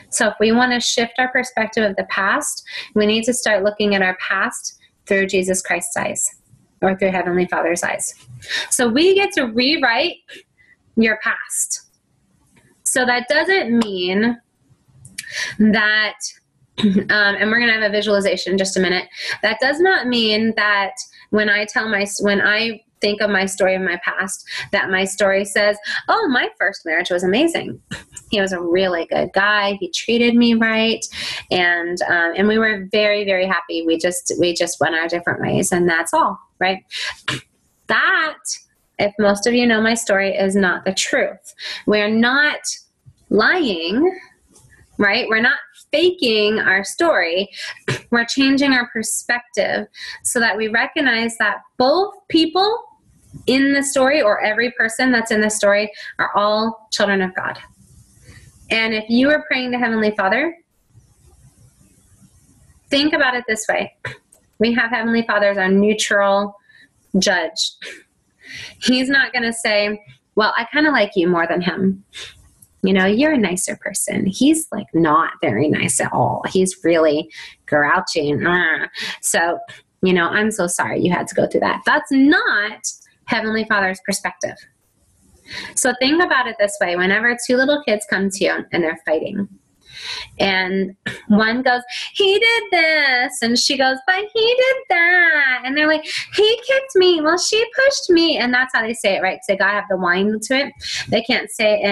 S1: So if we want to shift our perspective of the past, we need to start looking at our past through Jesus Christ's eyes, or through Heavenly Father's eyes. So we get to rewrite your past. So that doesn't mean that, and we're going to have a visualization in just a minute. That does not mean that when I think of my story of my past, that my story says, oh, my first marriage was amazing. He was a really good guy. He treated me right. And we were very, very happy. We just went our different ways, and that's all, right? That, if most of you know my story, is not the truth. We're not lying, right? We're not faking our story. We're changing our perspective so that we recognize that both people in the story, or every person that's in the story, are all children of God. And if you are praying to Heavenly Father, think about it this way. We have Heavenly Father as our neutral judge. He's not going to say, well, I kind of like you more than him. You know, you're a nicer person. He's like not very nice at all. He's really grouchy and so, you know, I'm so sorry you had to go through that. That's not Heavenly Father's perspective. So think about it this way. Whenever two little kids come to you and they're fighting, and one goes, he did this, and she goes, but he did that, and they're like, he kicked me, well, she pushed me, and that's how they say it, right? Because they gotta have the whine to it. They can't say it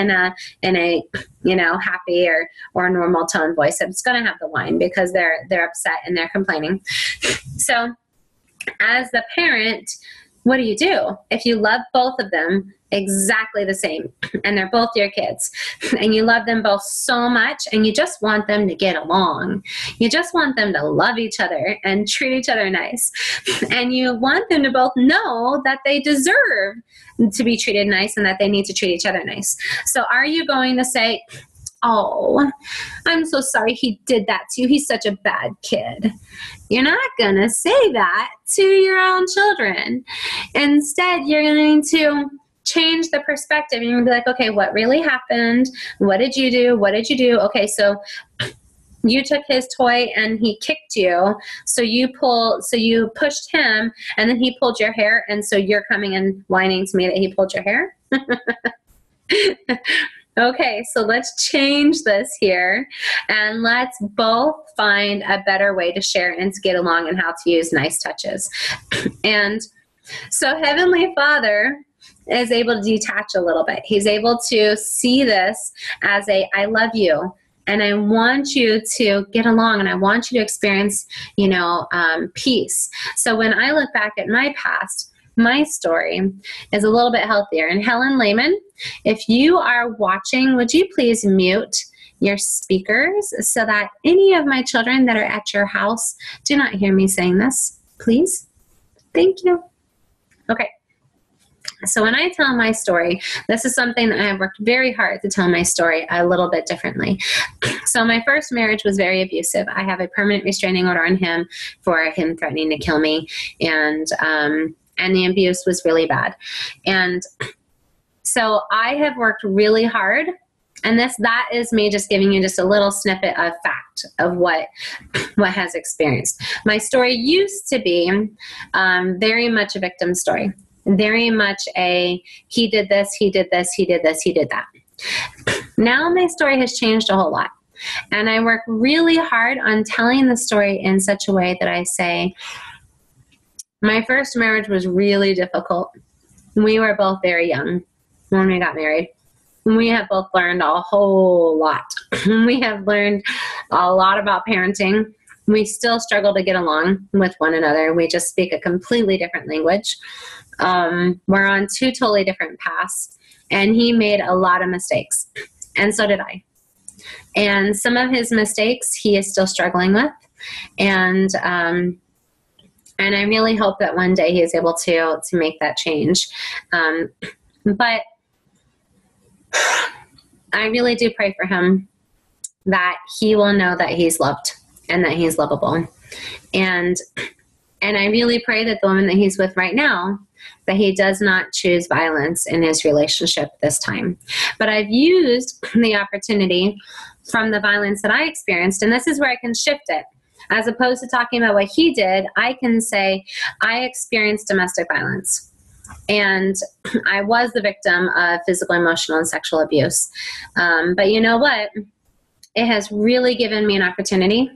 S1: in a you know, happy or normal tone voice. It's gonna have the whine because they're upset and they're complaining. So as the parent, what do? If you love both of them exactly the same, and they're both your kids, and you love them both so much, and you just want them to get along, you just want them to love each other and treat each other nice, and you want them to both know that they deserve to be treated nice and that they need to treat each other nice. So are you going to say, oh, I'm so sorry he did that to you, he's such a bad kid? You're not going to say that to your own children. Instead, you're going to change the perspective. You're going to be like, okay, what really happened? What did you do? What did you do? Okay, so you took his toy and he kicked you. So you pushed him, and then he pulled your hair. And so you're coming and whining to me that he pulled your hair. Okay, so let's change this here, and let's both find a better way to share and to get along, and how to use nice touches. And so Heavenly Father is able to detach a little bit. He's able to see this as I love you, and I want you to get along, and I want you to experience, peace. So when I look back at my past, my story is a little bit healthier. And Helen Lehman, if you are watching, would you please mute your speakers so that any of my children that are at your house do not hear me saying this, please? Thank you. Okay. So when I tell my story, this is something that I have worked very hard to tell my story a little bit differently. So my first marriage was very abusive. I have a permanent restraining order on him for him threatening to kill me. And the abuse was really bad. And so I have worked really hard, and that is me just giving you just a little snippet of fact of what has experienced. My story used to be very much a victim story, very much he did this, he did this, he did this, he did that. Now my story has changed a whole lot. And I work really hard on telling the story in such a way that I say, my first marriage was really difficult. We were both very young when we got married. We have both learned a whole lot. We have learned a lot about parenting. We still struggle to get along with one another. We just speak a completely different language. We're on two totally different paths. And he made a lot of mistakes. And so did I. And some of his mistakes he is still struggling with. And I really hope that one day he is able to make that change. But I really do pray for him that he will know that he's loved and that he's lovable. And I really pray that the woman that he's with right now, that he does not choose violence in his relationship this time. But I've used the opportunity from the violence that I experienced, and this is where I can shift it. As opposed to talking about what he did, I can say, I experienced domestic violence. And I was the victim of physical, emotional, and sexual abuse. But you know what? It has really given me an opportunity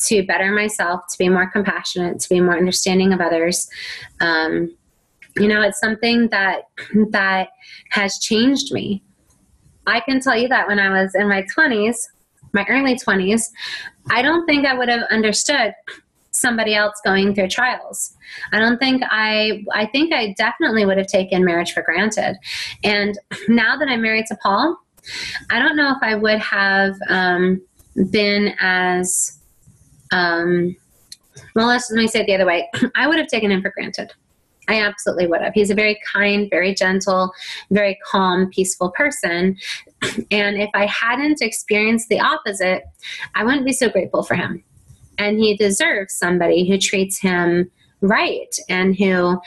S1: to better myself, to be more compassionate, to be more understanding of others. It's something that has changed me. I can tell you that when I was in my 20s, my early 20s, I don't think I would have understood somebody else going through trials. I think I definitely would have taken marriage for granted. And now that I'm married to Paul, I don't know if I would have been as, let me say it the other way. I would have taken him for granted. I absolutely would have. He's a very kind, very gentle, very calm, peaceful person. And if I hadn't experienced the opposite, I wouldn't be so grateful for him. And he deserves somebody who treats him right and who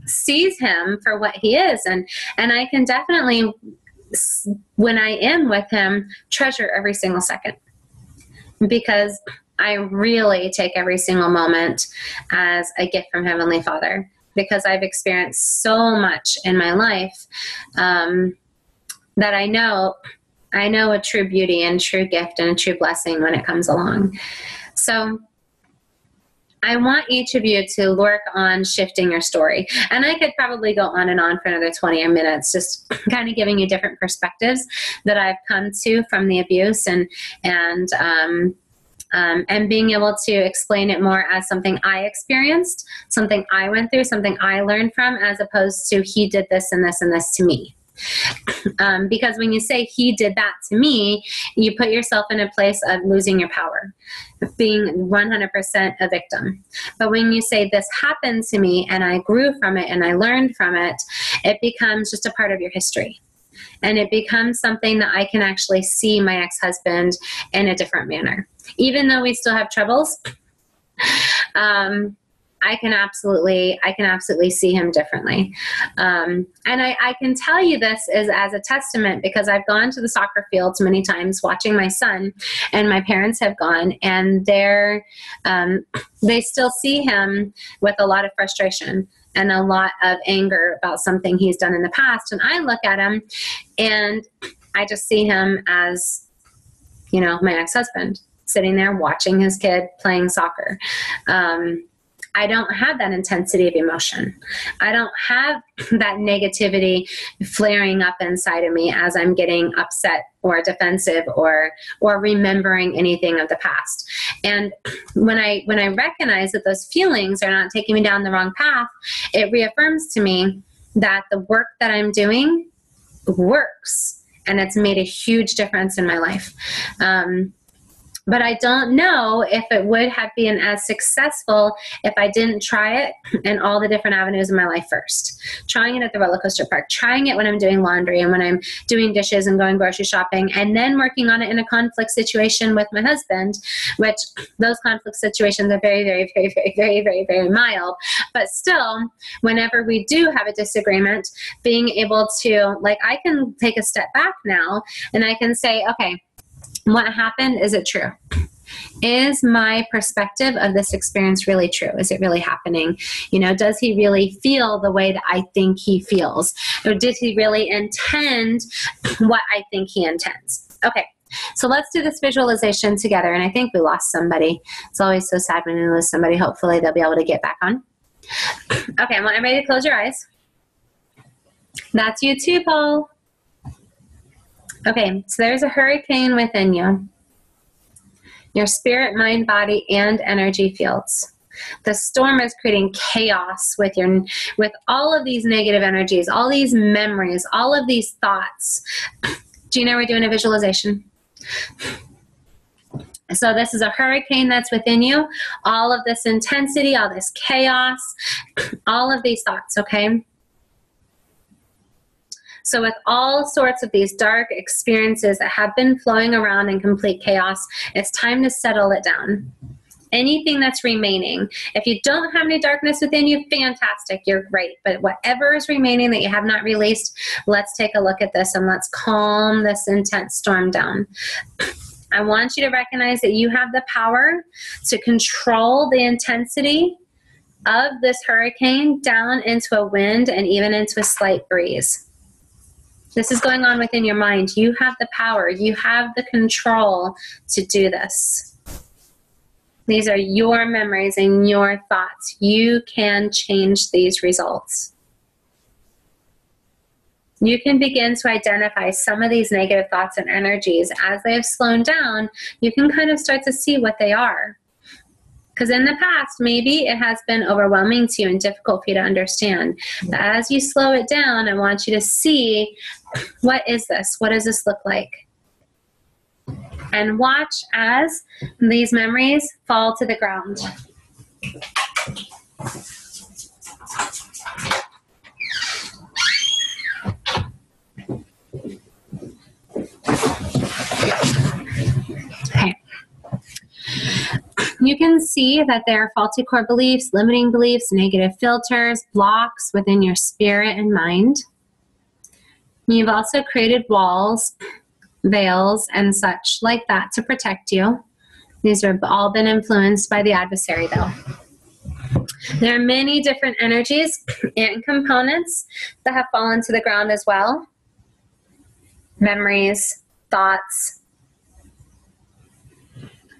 S1: sees him for what he is. And I can definitely, when I am with him, treasure every single second, because I really take every single moment as a gift from Heavenly Father, because I've experienced so much in my life that I know a true beauty and true gift and a true blessing when it comes along. So I want each of you to work on shifting your story. And I could probably go on and on for another 20 minutes, just kind of giving you different perspectives that I've come to from the abuse and and being able to explain it more as something I experienced, something I went through, something I learned from, as opposed to he did this and this and this to me. Because when you say he did that to me, you put yourself in a place of losing your power, being 100% a victim. But when you say this happened to me and I grew from it and I learned from it, it becomes just a part of your history. And it becomes something that I can actually see my ex-husband in a different manner. Even though we still have troubles, I can absolutely see him differently. And I can tell you this is as a testament, because I've gone to the soccer fields many times watching my son, and my parents have gone, and they still see him with a lot of frustration and a lot of anger about something he's done in the past. And I look at him and I just see him as, my ex-husband sitting there watching his kid playing soccer. I don't have that intensity of emotion. I don't have that negativity flaring up inside of me as I'm getting upset or defensive or remembering anything of the past. And when I recognize that those feelings are not taking me down the wrong path, it reaffirms to me that the work that I'm doing works, and it's made a huge difference in my life. But I don't know if it would have been as successful if I didn't try it in all the different avenues of my life first. Trying it at the roller coaster park, trying it when I'm doing laundry and when I'm doing dishes and going grocery shopping, and then working on it in a conflict situation with my husband, which those conflict situations are very, very, very, very, very, very, very mild. But still, whenever we do have a disagreement, being able to, I can take a step back now and I can say, okay, what happened? Is it true? Is my perspective of this experience really true? Is it really happening? Does he really feel the way that I think he feels? Or did he really intend what I think he intends? Okay, so let's do this visualization together. And I think we lost somebody. It's always so sad when you lose somebody. Hopefully they'll be able to get back on. Okay, I want everybody to close your eyes. That's you too, Paul. Okay, so there's a hurricane within you. Your spirit, mind, body, and energy fields. The storm is creating chaos with all of these negative energies, all these memories, all of these thoughts. Gina, we're doing a visualization. So this is a hurricane that's within you. All of this intensity, all this chaos, all of these thoughts, okay? So with all sorts of these dark experiences that have been flowing around in complete chaos, it's time to settle it down. Anything that's remaining. If you don't have any darkness within you, fantastic, you're great. But whatever is remaining that you have not released, let's take a look at this and let's calm this intense storm down. I want you to recognize that you have the power to control the intensity of this hurricane down into a wind and even into a slight breeze. This is going on within your mind. You have the power. You have the control to do this. These are your memories and your thoughts. You can change these results. You can begin to identify some of these negative thoughts and energies. As they have slowed down, you can kind of start to see what they are. Because in the past, maybe it has been overwhelming to you and difficult for you to understand. But as you slow it down, I want you to see, what is this? What does this look like? And watch as these memories fall to the ground. Okay. You can see that there are faulty core beliefs, limiting beliefs, negative filters, blocks within your spirit and mind. You've also created walls, veils, and such like that to protect you. These have all been influenced by the adversary, though. There are many different energies and components that have fallen to the ground as well. Memories, thoughts.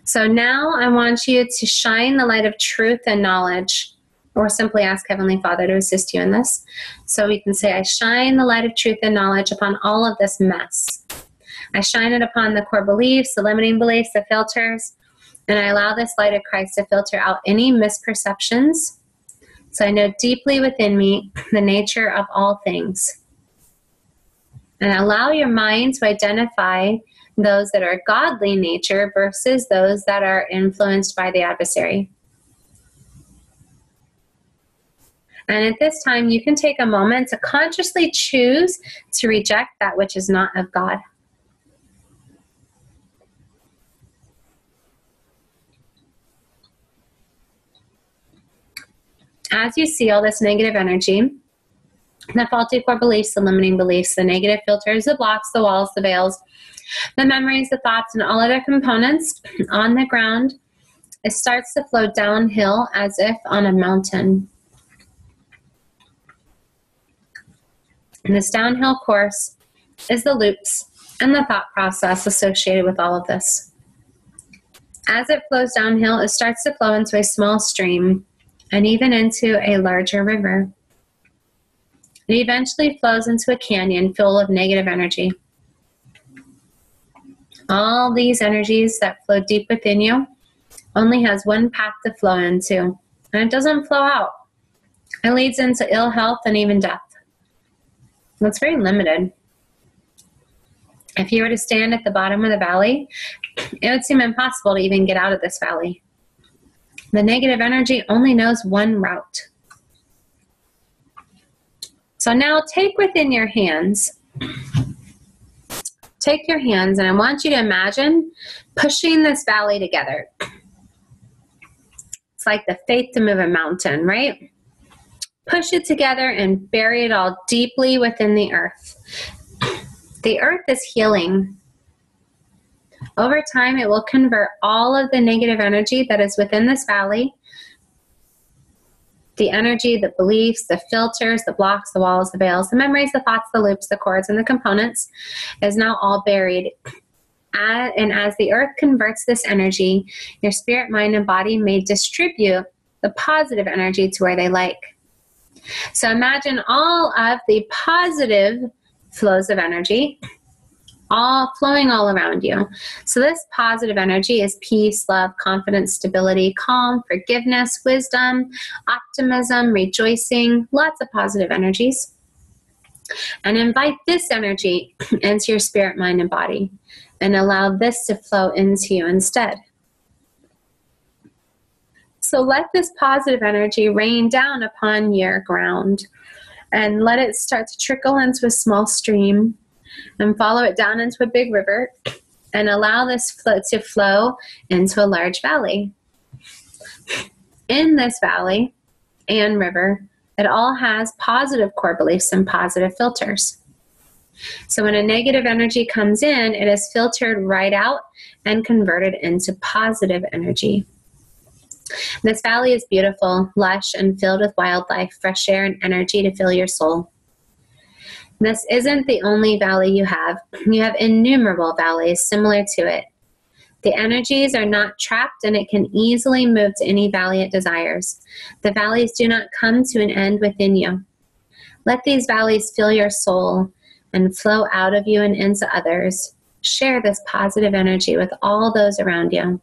S1: So now I want you to shine the light of truth and knowledge, or simply ask Heavenly Father to assist you in this. So we can say, I shine the light of truth and knowledge upon all of this mess. I shine it upon the core beliefs, the limiting beliefs, the filters, And I allow this light of Christ to filter out any misperceptions. So I know deeply within me the nature of all things. And allow your mind to identify those that are godly nature versus those that are influenced by the adversary. And at this time, you can take a moment to consciously choose to reject that which is not of God. As you see all this negative energy, the faulty core beliefs, the limiting beliefs, the negative filters, the blocks, the walls, the veils, the memories, the thoughts, and all other components on the ground, it starts to flow downhill as if on a mountain. And this downhill course is the loops and the thought process associated with all of this. As it flows downhill, it starts to flow into a small stream and even into a larger river. It eventually flows into a canyon full of negative energy. All these energies that flow deep within you only has one path to flow into, and it doesn't flow out. It leads into ill health and even death. It's very limited. If you were to stand at the bottom of the valley, it would seem impossible to even get out of this valley. The negative energy only knows one route. So now take within your hands, and I want you to imagine pushing this valley together. It's like the faith to move a mountain, right? Push it together and bury it all deeply within the earth. The earth is healing. Over time, it will convert all of the negative energy that is within this valley, the energy, the beliefs, the filters, the blocks, the walls, the veils, the memories, the thoughts, the loops, the cords, and the components is now all buried. And as the earth converts this energy, your spirit, mind, and body may distribute the positive energy to where they like. So imagine all of the positive flows of energy all flowing all around you. So this positive energy is peace, love, confidence, stability, calm, forgiveness, wisdom, optimism, rejoicing, lots of positive energies. And invite this energy into your spirit, mind, and body, and allow this to flow into you instead. So let this positive energy rain down upon your ground, and let it start to trickle into a small stream and follow it down into a big river, and allow this to flow into a large valley. In this valley and river, it all has positive core beliefs and positive filters. So when a negative energy comes in, it is filtered right out and converted into positive energy. This valley is beautiful, lush, and filled with wildlife, fresh air, and energy to fill your soul. This isn't the only valley you have. You have innumerable valleys similar to it. The energies are not trapped, and it can easily move to any valley it desires. The valleys do not come to an end within you. Let these valleys fill your soul and flow out of you and into others. Share this positive energy with all those around you.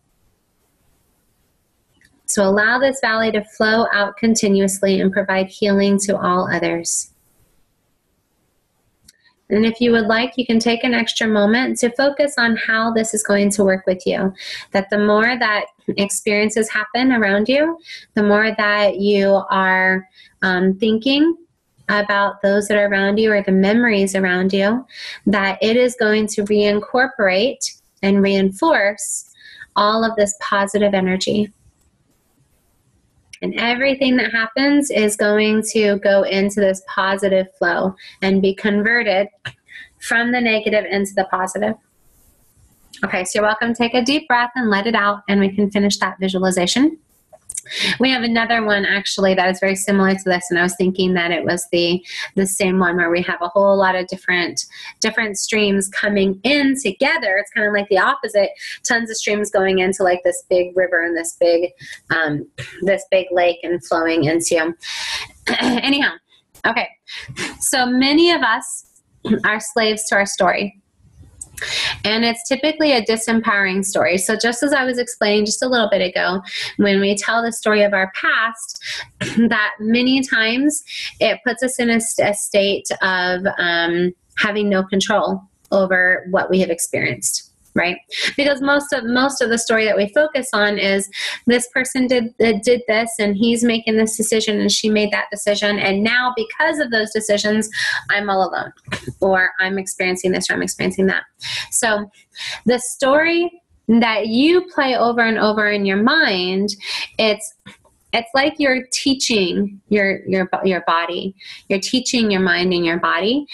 S1: So allow this valley to flow out continuously and provide healing to all others. And if you would like, you can take an extra moment to focus on how this is going to work with you. That the more that experiences happen around you, the more that you are thinking about those that are around you or the memories around you, that it is going to reincorporate and reinforce all of this positive energy. And everything that happens is going to go into this positive flow and be converted from the negative into the positive. Okay, so you're welcome to take a deep breath and let it out, and we can finish that visualization. We have another one actually that is very similar to this, and I was thinking that it was the same one where we have a whole lot of different streams coming in together. It's kind of like the opposite. Tons of streams going into like this big river and this big lake and flowing into. Anyhow, okay. So many of us are slaves to our story. And it's typically a disempowering story. So just as I was explaining just a little bit ago, when we tell the story of our past, that many times it puts us in a state of having no control over what we have experienced. Right? Because most of the story that we focus on is this person did this, and he's making this decision, and she made that decision, and now because of those decisions, I'm all alone, or I'm experiencing this, or I'm experiencing that. So the story that you play over and over in your mind, it's like you're teaching your body, you're teaching your mind and your body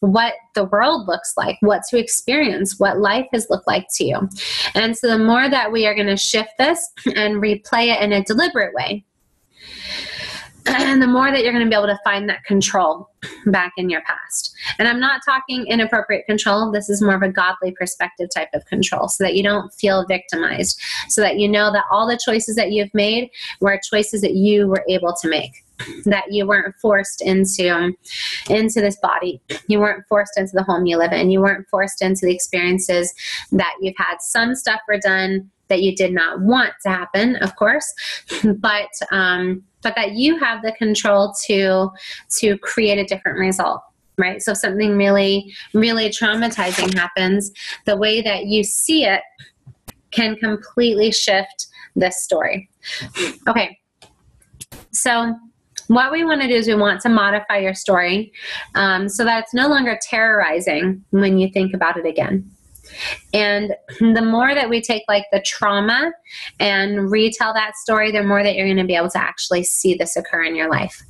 S1: what the world looks like, what to experience, what life has looked like to you. And so the more that we are going to shift this and replay it in a deliberate way, and the more that you're going to be able to find that control back in your past. And I'm not talking inappropriate control. This is more of a godly perspective type of control, so that you don't feel victimized, so that you know that all the choices that you've made were choices that you were able to make, that you weren't forced into this body. You weren't forced into the home you live in. You weren't forced into the experiences that you've had. Some stuff were done that you did not want to happen, of course, but that you have the control to create a different result, right? So if something really, really traumatizing happens, the way that you see it can completely shift this story. Okay, so what we want to do is we want to modify your story so that it's no longer terrorizing when you think about it again. And the more that we take like the trauma and retell that story, the more that you're going to be able to actually see this occur in your life.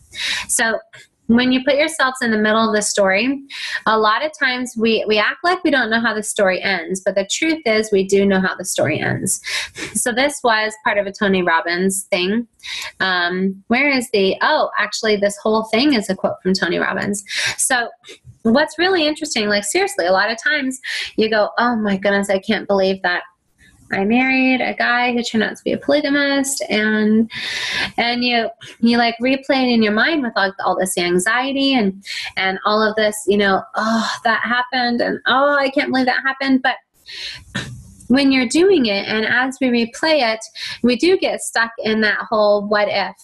S1: So when you put yourselves in the middle of the story, a lot of times we act like we don't know how the story ends, but the truth is we do know how the story ends. So this was part of a Tony Robbins thing. Where is actually this whole thing is a quote from Tony Robbins. So what's really interesting, like seriously, a lot of times you go, oh my goodness, I can't believe that I married a guy who turned out to be a polygamist, and you like replay it in your mind with all this anxiety and all of this, oh, that happened, and oh, I can't believe that happened. But when you're doing it, and as we replay it, we do get stuck in that whole what if.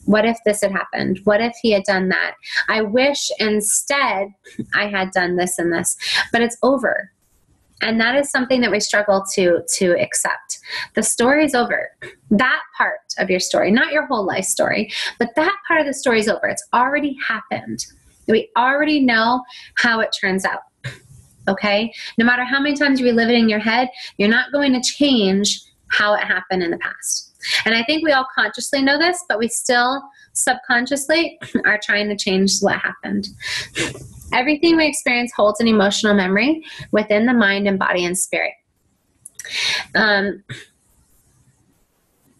S1: What if this had happened? What if he had done that? I wish instead I had done this and this, but it's over. And that is something that we struggle to accept. The story is over. That part of your story, not your whole life story, but that part of the story is over. It's already happened. We already know how it turns out. Okay? No matter how many times you relive it in your head, you're not going to change how it happened in the past. And I think we all consciously know this, but we still subconsciously are trying to change what happened. Everything we experience holds an emotional memory within the mind and body and spirit.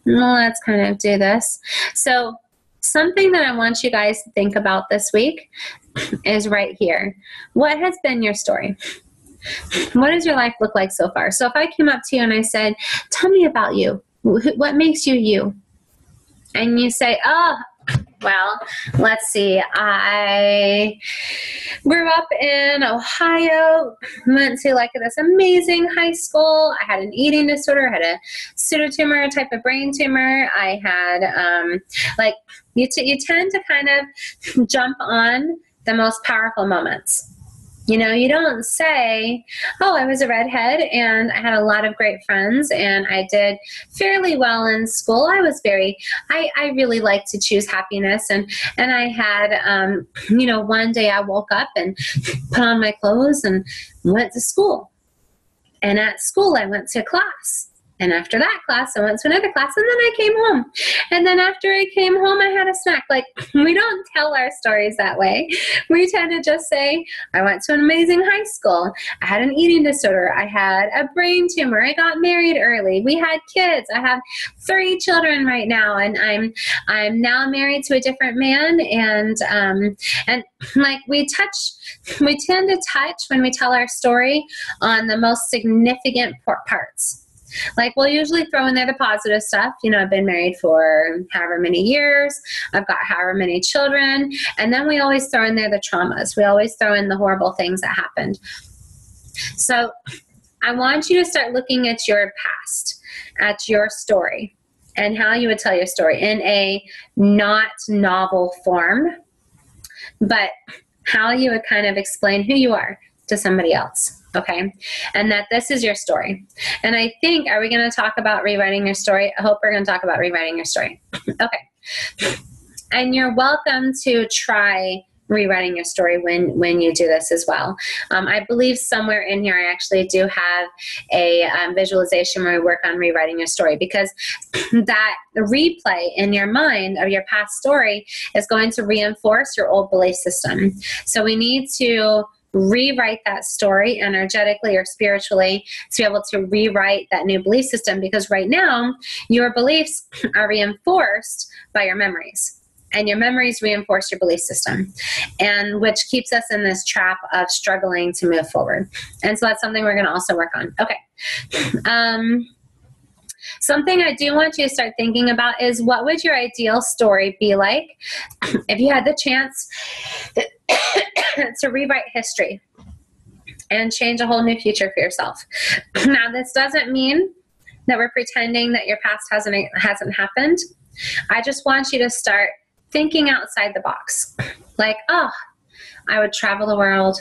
S1: Let's kind of do this. So something that I want you guys to think about this week is right here. What has been your story? What does your life look like so far? So if I came up to you and I said, tell me about you. What makes you you? And you say, oh, well, let's see. I grew up in Ohio, went to like this amazing high school. I had an eating disorder, had a pseudotumor type of brain tumor. I had you tend to kind of jump on the most powerful moments. You don't say, oh, I was a redhead and I had a lot of great friends and I did fairly well in school. I really like to choose happiness. And I had, one day I woke up and put on my clothes and went to school. And at school, I went to class. And after that class, I went to another class, and then I came home. And then after I came home, I had a snack. Like, we don't tell our stories that way. We tend to just say, I went to an amazing high school. I had an eating disorder. I had a brain tumor. I got married early. We had kids. I have 3 children right now, and I'm now married to a different man. And like we tend to touch when we tell our story on the most significant parts. Like we'll usually throw in there the positive stuff. I've been married for however many years. I've got however many children. And then we always throw in there the traumas. We always throw in the horrible things that happened. So I want you to start looking at your past, at your story, and how you would tell your story in a not novel form, but how you would kind of explain who you are to somebody else. Okay. And that this is your story. And I think, are we going to talk about rewriting your story? I hope we're going to talk about rewriting your story. Okay. And you're welcome to try rewriting your story when you do this as well. I believe somewhere in here I actually do have a visualization where we work on rewriting your story, because that replay in your mind of your past story is going to reinforce your old belief system. So we need to rewrite that story energetically or spiritually to be able to rewrite that new belief system, because right now your beliefs are reinforced by your memories. And your memories reinforce your belief system, and which keeps us in this trap of struggling to move forward. And so that's something we're going to also work on. Okay. Something I do want you to start thinking about is, what would your ideal story be like if you had the chance to rewrite history and change a whole new future for yourself? Now, this doesn't mean that we're pretending that your past hasn't happened. I just want you to start thinking outside the box. Like, oh, I would travel the world.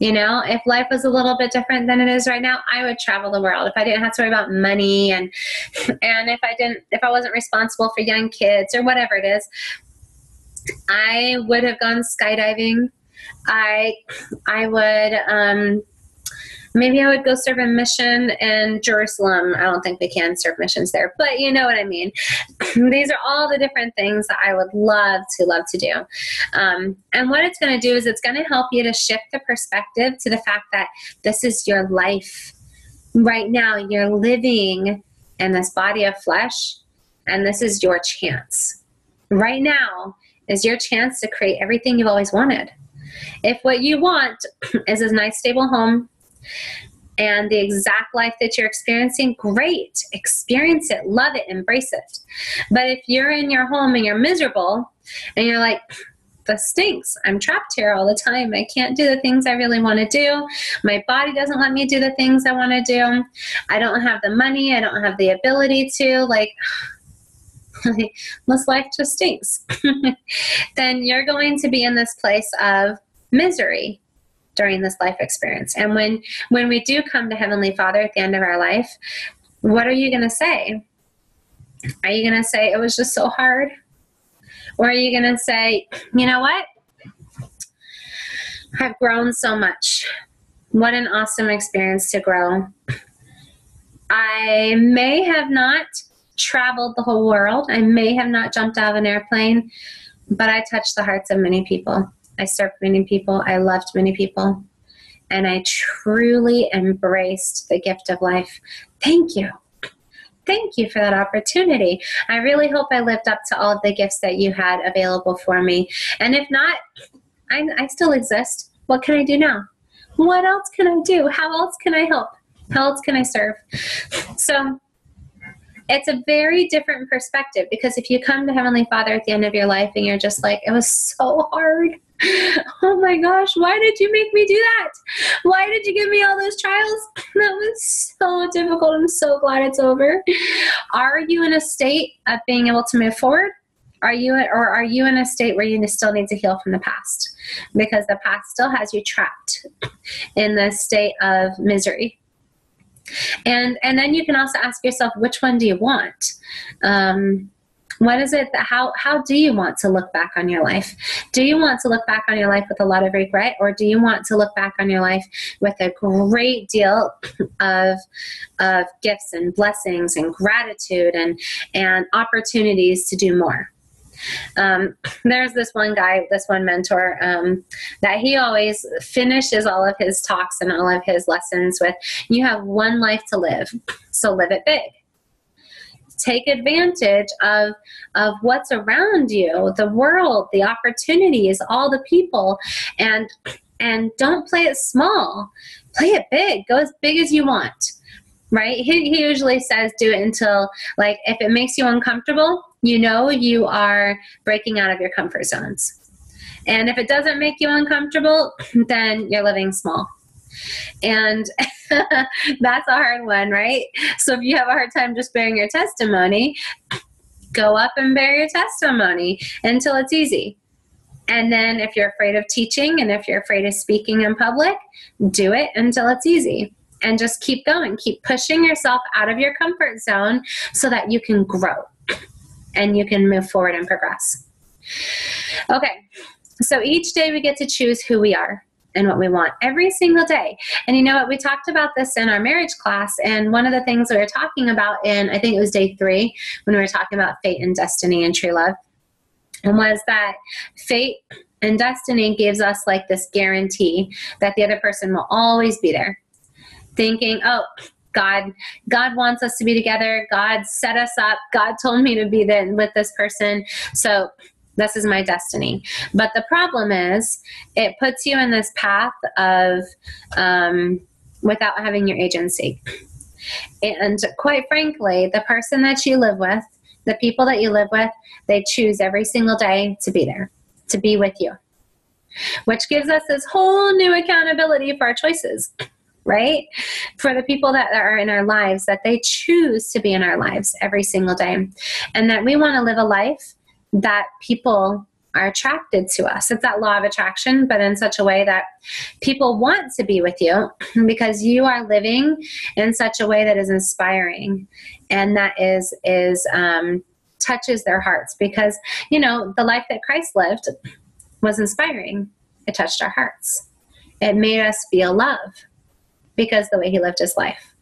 S1: You know, if life was a little bit different than it is right now, I would travel the world. If I didn't have to worry about money, and if I wasn't responsible for young kids or whatever it is, I would have gone skydiving. I would, maybe I would go serve a mission in Jerusalem. I don't think they can serve missions there, but you know what I mean. These are all the different things that I would love to do. And what it's going to do is it's going to help you to shift the perspective to the fact that this is your life. Right now, you're living in this body of flesh, and this is your chance. Right now is your chance to create everything you've always wanted. If what you want is a nice, stable home, and the exact life that you're experiencing, great. Experience it, love it, embrace it. But if you're in your home and you're miserable and you're like, this stinks, I'm trapped here all the time, I can't do the things I really want to do, my body doesn't let me do the things I want to do, I don't have the money, I don't have the ability to, like, this life just stinks, then you're going to be in this place of misery during this life experience. And when we do come to Heavenly Father at the end of our life, what are you going to say? Are you going to say, it was just so hard? Or are you going to say, you know what? I've grown so much. What an awesome experience to grow. I may have not traveled the whole world. I may have not jumped out of an airplane, but I touched the hearts of many people. I served many people. I loved many people. And I truly embraced the gift of life. Thank you. Thank you for that opportunity. I really hope I lived up to all of the gifts that you had available for me. And if not, I still exist. What can I do now? What else can I do? How else can I help? How else can I serve? So it's a very different perspective, because if you come to Heavenly Father at the end of your life and you're just like, it was so hard. Oh my gosh, why did you make me do that? Why did you give me all those trials? That was so difficult. I'm so glad it's over. Are you in a state of being able to move forward? Are you in a state where you still need to heal from the past? Because the past still has you trapped in this state of misery. And then you can also ask yourself, which one do you want? What is it that, how do you want to look back on your life? Do you want to look back on your life with a lot of regret, or do you want to look back on your life with a great deal of gifts and blessings and gratitude and opportunities to do more? There's this one guy, this one mentor, that he always finishes all of his talks and all of his lessons with, you have one life to live, so live it big. Take advantage of what's around you, the world, the opportunities, all the people, and don't play it small. Play it big. Go as big as you want, right? He usually says do it until, like, if it makes you uncomfortable, you know you are breaking out of your comfort zones. And if it doesn't make you uncomfortable, then you're living small. And that's a hard one, right? So if you have a hard time just bearing your testimony, go up and bear your testimony until it's easy. And then if you're afraid of teaching and if you're afraid of speaking in public, do it until it's easy. And just keep going. Keep pushing yourself out of your comfort zone so that you can grow and you can move forward and progress. Okay, so each day we get to choose who we are and what we want every single day. And you know what? We talked about this in our marriage class, and one of the things we were talking about in, I think it was day 3, when we were talking about fate and destiny and true love, and was that fate and destiny gives us like this guarantee that the other person will always be there. Thinking, oh, God wants us to be together. God set us up. God told me to be there with this person. So this is my destiny. But the problem is it puts you in this path of without having your agency. And quite frankly, the person that you live with, the people that you live with, they choose every single day to be there, to be with you, which gives us this whole new accountability for our choices, right? For the people that are in our lives, that they choose to be in our lives every single day, and that we want to live a life that people are attracted to us. It's that law of attraction, but in such a way that people want to be with you because you are living in such a way that is inspiring and that is touches their hearts. Because, you know, the life that Christ lived was inspiring. It touched our hearts. It made us feel love because the way he lived his life.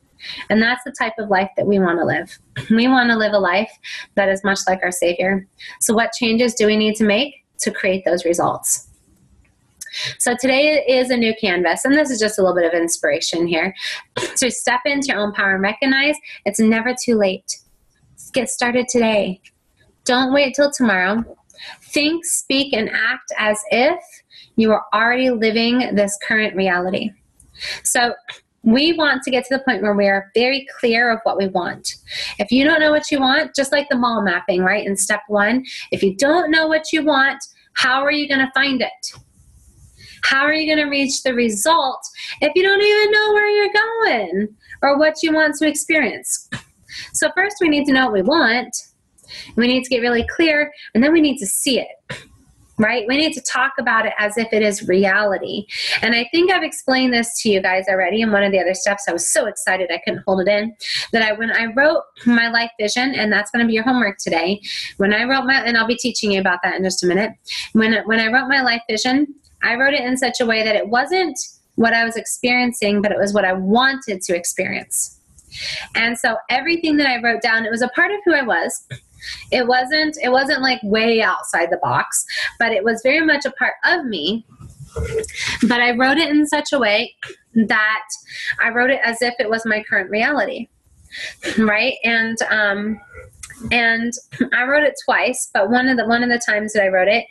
S1: And that's the type of life that we want to live. We want to live a life that is much like our Savior. So what changes do we need to make to create those results? So today is a new canvas, and this is just a little bit of inspiration here. To step into your own power and recognize it's never too late. Get started today. Don't wait till tomorrow. Think, speak, and act as if you are already living this current reality. So we want to get to the point where we are very clear of what we want. If you don't know what you want, just like the mall mapping, right? In step 1, if you don't know what you want, how are you going to find it? How are you going to reach the result if you don't even know where you're going or what you want to experience? So first we need to know what we want. We need to get really clear, and then we need to see it. Right? We need to talk about it as if it is reality. And I think I've explained this to you guys already in one of the other steps. I was so excited I couldn't hold it in. When I wrote my life vision, and that's going to be your homework today, when I wrote and I'll be teaching you about that in just a minute. When I wrote my life vision, I wrote it in such a way that it wasn't what I was experiencing, but it was what I wanted to experience. And so everything that I wrote down, it was a part of who I was. It wasn't like way outside the box, but it was very much a part of me. But I wrote it in such a way that I wrote it as if it was my current reality, right? And I wrote it twice, but one of the times that I wrote it,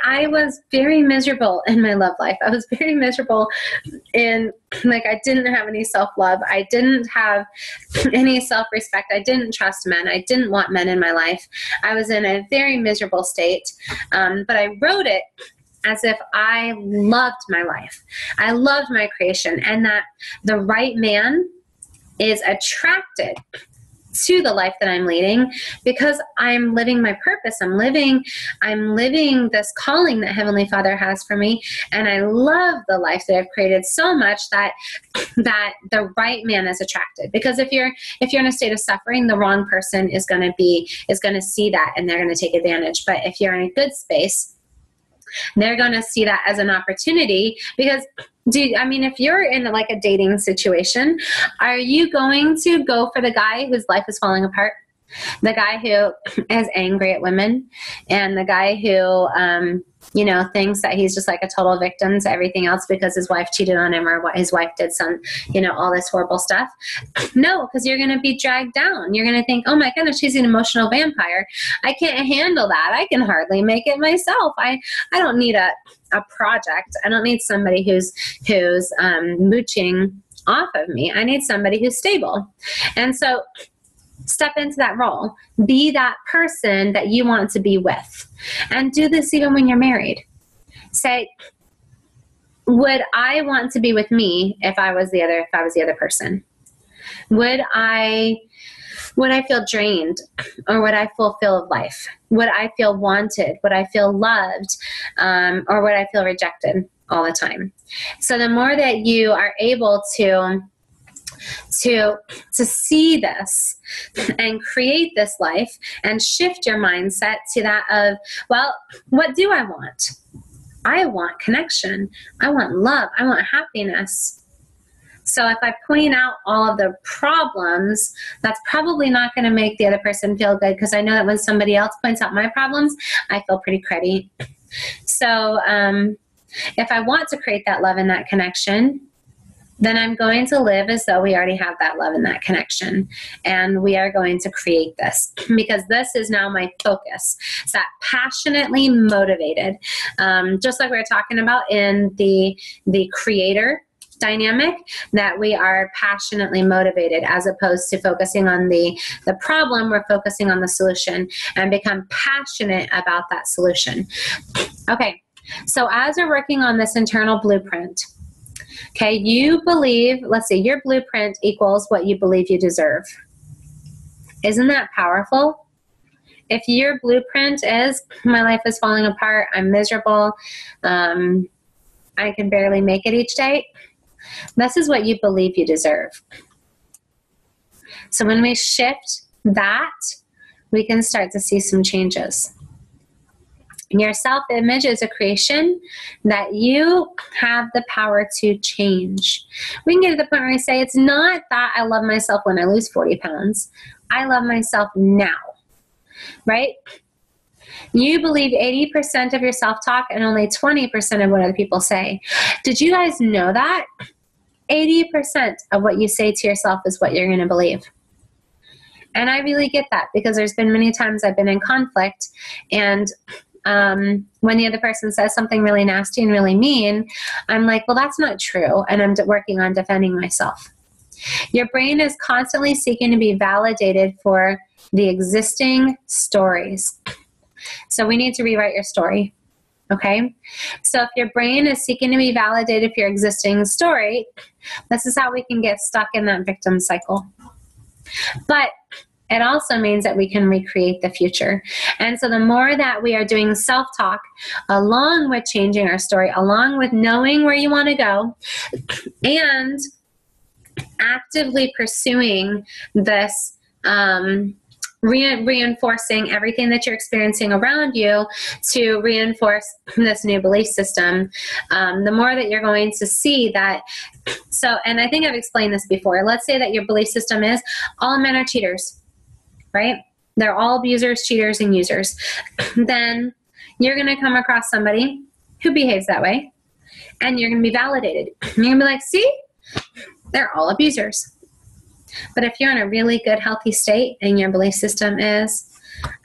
S1: I was very miserable in my love life. I was very miserable in, like, I didn't have any self-love. I didn't have any self-respect. I didn't trust men. I didn't want men in my life. I was in a very miserable state. But I wrote it as if I loved my life. I loved my creation, and that the right man is attracted to the life that I'm leading because I'm living my purpose. I'm living this calling that Heavenly Father has for me. And I love the life that I've created so much that the right man is attracted. Because if you're in a state of suffering, the wrong person is going to see that, and they're going to take advantage. But if you're in a good space, they're going to see that as an opportunity. Because if you're in like a dating situation, are you going to go for the guy whose life is falling apart? The guy who is angry at women, and the guy who, thinks that he's just like a total victim to everything else because his wife cheated on him or what his wife did all this horrible stuff. No, because you're going to be dragged down. You're going to think, oh my goodness, she's an emotional vampire. I can't handle that. I can hardly make it myself. I don't need a project. I don't need somebody who's mooching off of me. I need somebody who's stable. And so step into that role. Be that person that you want to be with. And do this even when you're married. Say, would I want to be with me if I was the other person? Would I feel drained, or would I fulfill life? Would I feel wanted? Would I feel loved? Or would I feel rejected all the time? So the more that you are able to see this and create this life and shift your mindset to that of, well, what do I want? I want connection. I want love. I want happiness. So if I point out all of the problems, that's probably not going to make the other person feel good, because I know that when somebody else points out my problems, I feel pretty cruddy. So if I want to create that love and that connection, then I'm going to live as though we already have that love and that connection. And we are going to create this, because this is now my focus. It's that passionately motivated. Just like we were talking about in the creator dynamic, that we are passionately motivated, as opposed to focusing on the problem. We're focusing on the solution and become passionate about that solution. Okay, so as we're working on this internal blueprint, okay, you believe, let's see, your blueprint equals what you believe you deserve. Isn't that powerful? If your blueprint is, my life is falling apart, I'm miserable, I can barely make it each day, this is what you believe you deserve. So when we shift that, we can start to see some changes. Your self-image is a creation that you have the power to change. We can get to the point where we say, it's not that I love myself when I lose 40 pounds. I love myself now, right? You believe 80% of your self-talk and only 20% of what other people say. Did you guys know that? 80% of what you say to yourself is what you're going to believe. And I really get that, because there's been many times I've been in conflict, and when the other person says something really nasty and really mean, I'm like, well, that's not true. And I'm working on defending myself. Your brain is constantly seeking to be validated for the existing stories. So we need to rewrite your story. Okay. So if your brain is seeking to be validated for your existing story, this is how we can get stuck in that victim cycle. But it also means that we can recreate the future. And so the more that we are doing self-talk, along with changing our story, along with knowing where you want to go, and actively pursuing this, reinforcing everything that you're experiencing around you to reinforce this new belief system, the more that you're going to see that. So, and I think I've explained this before. Let's say that your belief system is all men are cheaters, right? They're all abusers, cheaters, and users. Then you're going to come across somebody who behaves that way, and you're going to be validated. You're going to be like, see, they're all abusers. But if you're in a really good, healthy state and your belief system is,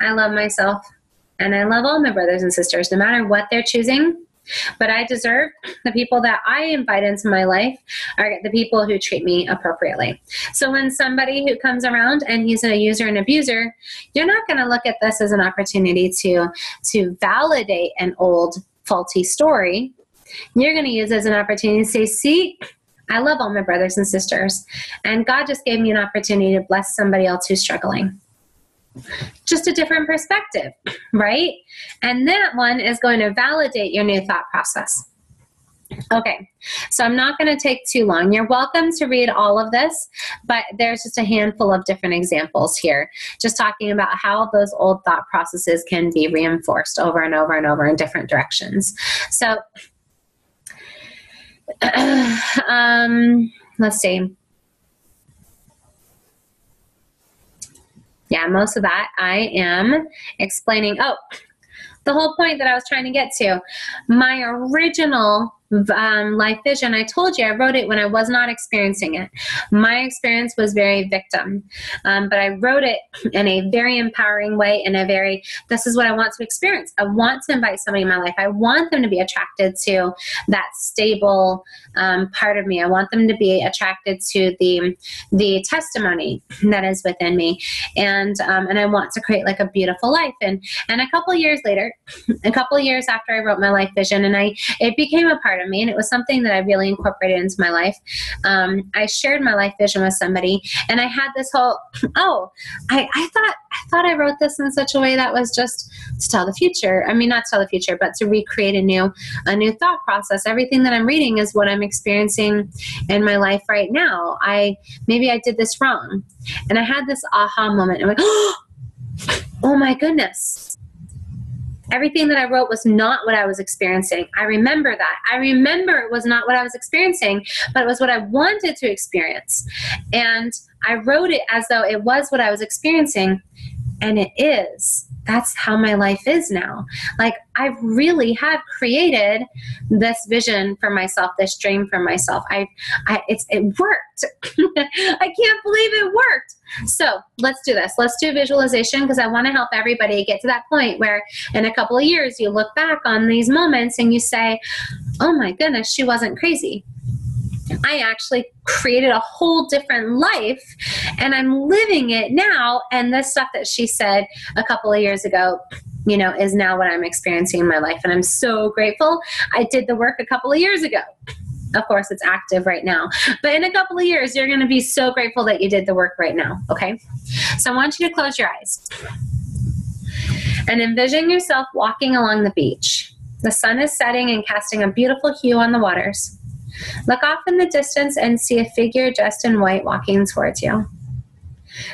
S1: I love myself and I love all my brothers and sisters, no matter what they're choosing, but I deserve the people that I invite into my life are the people who treat me appropriately. So when somebody who comes around and he's a user and abuser, you're not going to look at this as an opportunity to validate an old faulty story. You're going to use it as an opportunity to say, see, I love all my brothers and sisters, and God just gave me an opportunity to bless somebody else who's struggling. Just a different perspective, right? And that one is going to validate your new thought process. Okay, so I'm not going to take too long. You're welcome to read all of this, but there's just a handful of different examples here, just talking about how those old thought processes can be reinforced over and over and over in different directions. So let's see. Yeah, most of that I am explaining. Oh, the whole point that I was trying to get to, my original life vision, I told you I wrote it when I was not experiencing it. My experience was very victim, but I wrote it in a very empowering way, in a very, this is what I want to experience. I want to invite somebody in my life. I want them to be attracted to that stable part of me. I want them to be attracted to the testimony that is within me, and I want to create like a beautiful life. And a couple years later, a couple years after I wrote my life vision, and it became a part part of me, and it was something that I really incorporated into my life. I shared my life vision with somebody, and I had this whole, I thought I wrote this in such a way that was just to tell the future. I mean, not to tell the future, but to recreate a new thought process. Everything that I'm reading is what I'm experiencing in my life right now. Maybe I did this wrong. And I had this aha moment. I'm like, oh my goodness. Everything that I wrote was not what I was experiencing. I remember that. I remember it was not what I was experiencing, but it was what I wanted to experience. And I wrote it as though it was what I was experiencing, and it is. That's how my life is now. Like, I really have created this vision for myself, this dream for myself. It worked. I can't believe it worked. So let's do this. Let's do visualization, because I want to help everybody get to that point where in a couple of years you look back on these moments and you say, oh my goodness, she wasn't crazy. I actually created a whole different life, and I'm living it now. And the stuff that she said a couple of years ago, is now what I'm experiencing in my life. And I'm so grateful I did the work a couple of years ago. Of course, it's active right now. But in a couple of years, you're going to be so grateful that you did the work right now, okay? So I want you to close your eyes and envision yourself walking along the beach. The sun is setting and casting a beautiful hue on the waters. Look off in the distance and see a figure dressed in white walking towards you.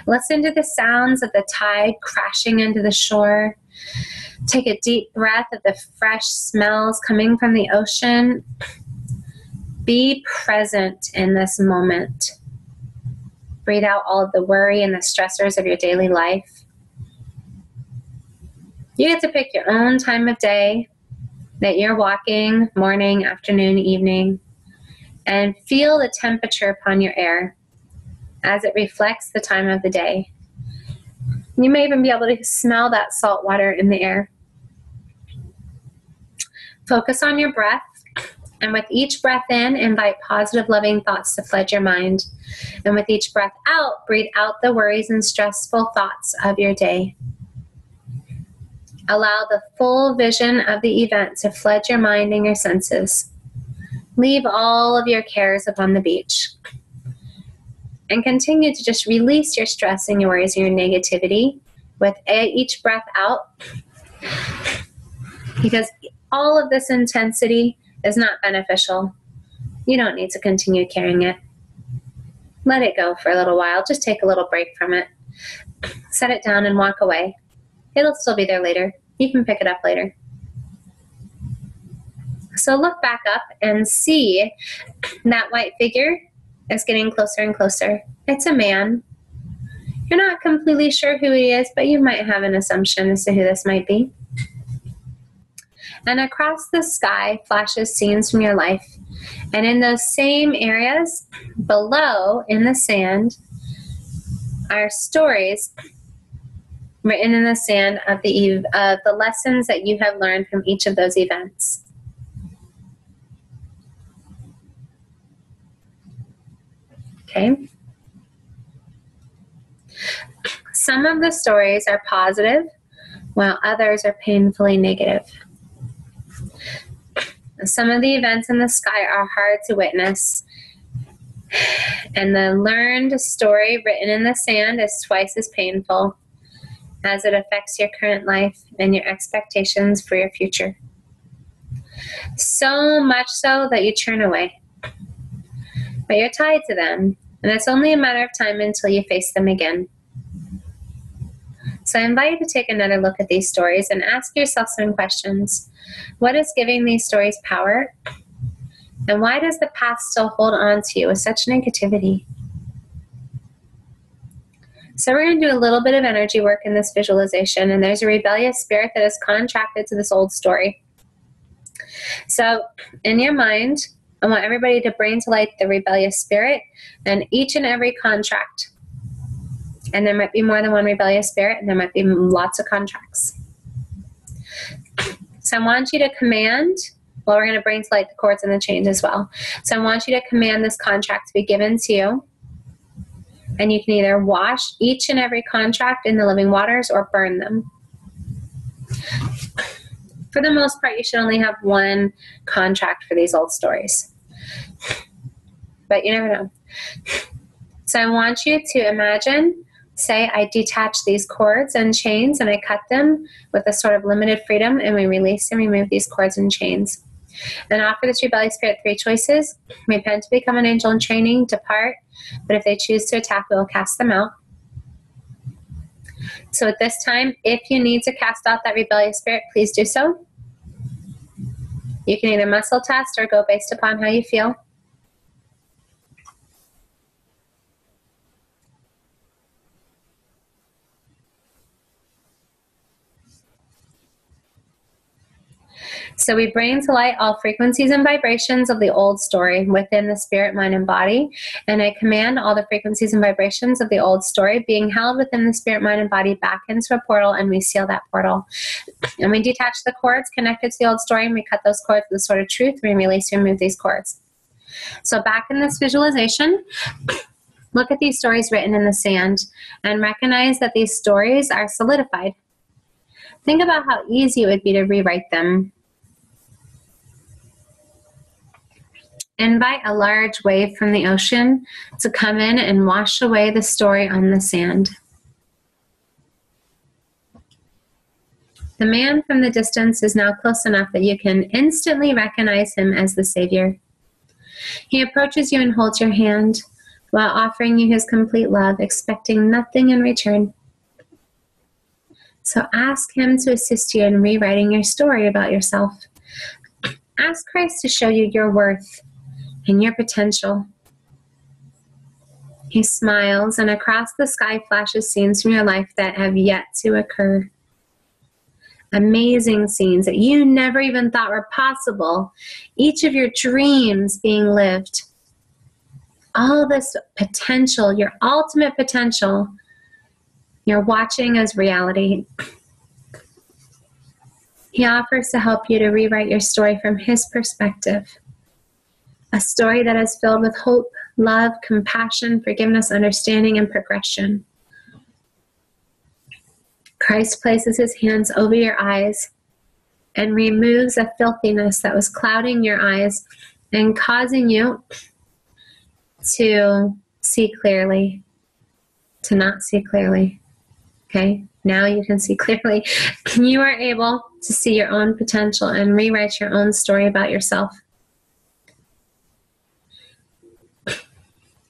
S1: Listen to the sounds of the tide crashing into the shore. Take a deep breath of the fresh smells coming from the ocean. Be present in this moment. Breathe out all of the worry and the stressors of your daily life. You get to pick your own time of day that you're walking, morning, afternoon, evening. And feel the temperature upon your air as it reflects the time of the day. You may even be able to smell that salt water in the air. Focus on your breath, and with each breath in, invite positive, loving thoughts to flood your mind. And with each breath out, breathe out the worries and stressful thoughts of your day. Allow the full vision of the event to flood your mind and your senses. Leave all of your cares upon the beach. And continue to just release your stress and your worries and your negativity with each breath out. Because all of this intensity is not beneficial. You don't need to continue carrying it. Let it go for a little while. Just take a little break from it. Set it down and walk away. It'll still be there later. You can pick it up later. So look back up and see that white figure is getting closer and closer. It's a man. You're not completely sure who he is, but you might have an assumption as to who this might be. And across the sky flashes scenes from your life. And in those same areas below in the sand are stories written in the sand of the lessons that you have learned from each of those events. Okay. Some of the stories are positive, while others are painfully negative. Some of the events in the sky are hard to witness, and the learned story written in the sand is twice as painful, as it affects your current life and your expectations for your future. So much so that you turn away. But you're tied to them, and it's only a matter of time until you face them again. So I invite you to take another look at these stories and ask yourself some questions. What is giving these stories power? And why does the past still hold on to you with such negativity? So we're going to do a little bit of energy work in this visualization, and there's a rebellious spirit that is contracted to this old story. So in your mind, I want everybody to bring to light the rebellious spirit and each and every contract. And there might be more than one rebellious spirit, and there might be lots of contracts. So I want you to command, well, we're going to bring to light the cords and the chains as well. So I want you to command this contract to be given to you. And you can either wash each and every contract in the living waters or burn them. For the most part, you should only have one contract for these old stories. But you never know. So I want you to imagine, say I detach these cords and chains and I cut them with a sort of limited freedom, and we release and remove these cords and chains. And offer this rebellious spirit 3 choices. Repent to become an angel in training, depart, but if they choose to attack, we will cast them out. So at this time, if you need to cast out that rebellious spirit, please do so. You can either muscle test or go based upon how you feel. So we bring to light all frequencies and vibrations of the old story within the spirit, mind, and body. And I command all the frequencies and vibrations of the old story being held within the spirit, mind, and body back into a portal, and we seal that portal. And we detach the cords connected to the old story, and we cut those cords with the sword of truth. We release and remove these cords. So back in this visualization, look at these stories written in the sand and recognize that these stories are solidified. Think about how easy it would be to rewrite them. Invite a large wave from the ocean to come in and wash away the story on the sand. The man from the distance is now close enough that you can instantly recognize him as the Savior. He approaches you and holds your hand while offering you his complete love, expecting nothing in return. So ask him to assist you in rewriting your story about yourself. Ask Christ to show you your worth and your potential. He smiles, and across the sky flashes scenes from your life that have yet to occur. Amazing scenes that you never even thought were possible. Each of your dreams being lived. All this potential, your ultimate potential, you're watching as reality. He offers to help you to rewrite your story from his perspective. A story that is filled with hope, love, compassion, forgiveness, understanding, and progression. Christ places his hands over your eyes and removes the filthiness that was clouding your eyes and causing you to see clearly, to not see clearly. Okay? Now you can see clearly. You are able to see your own potential and rewrite your own story about yourself.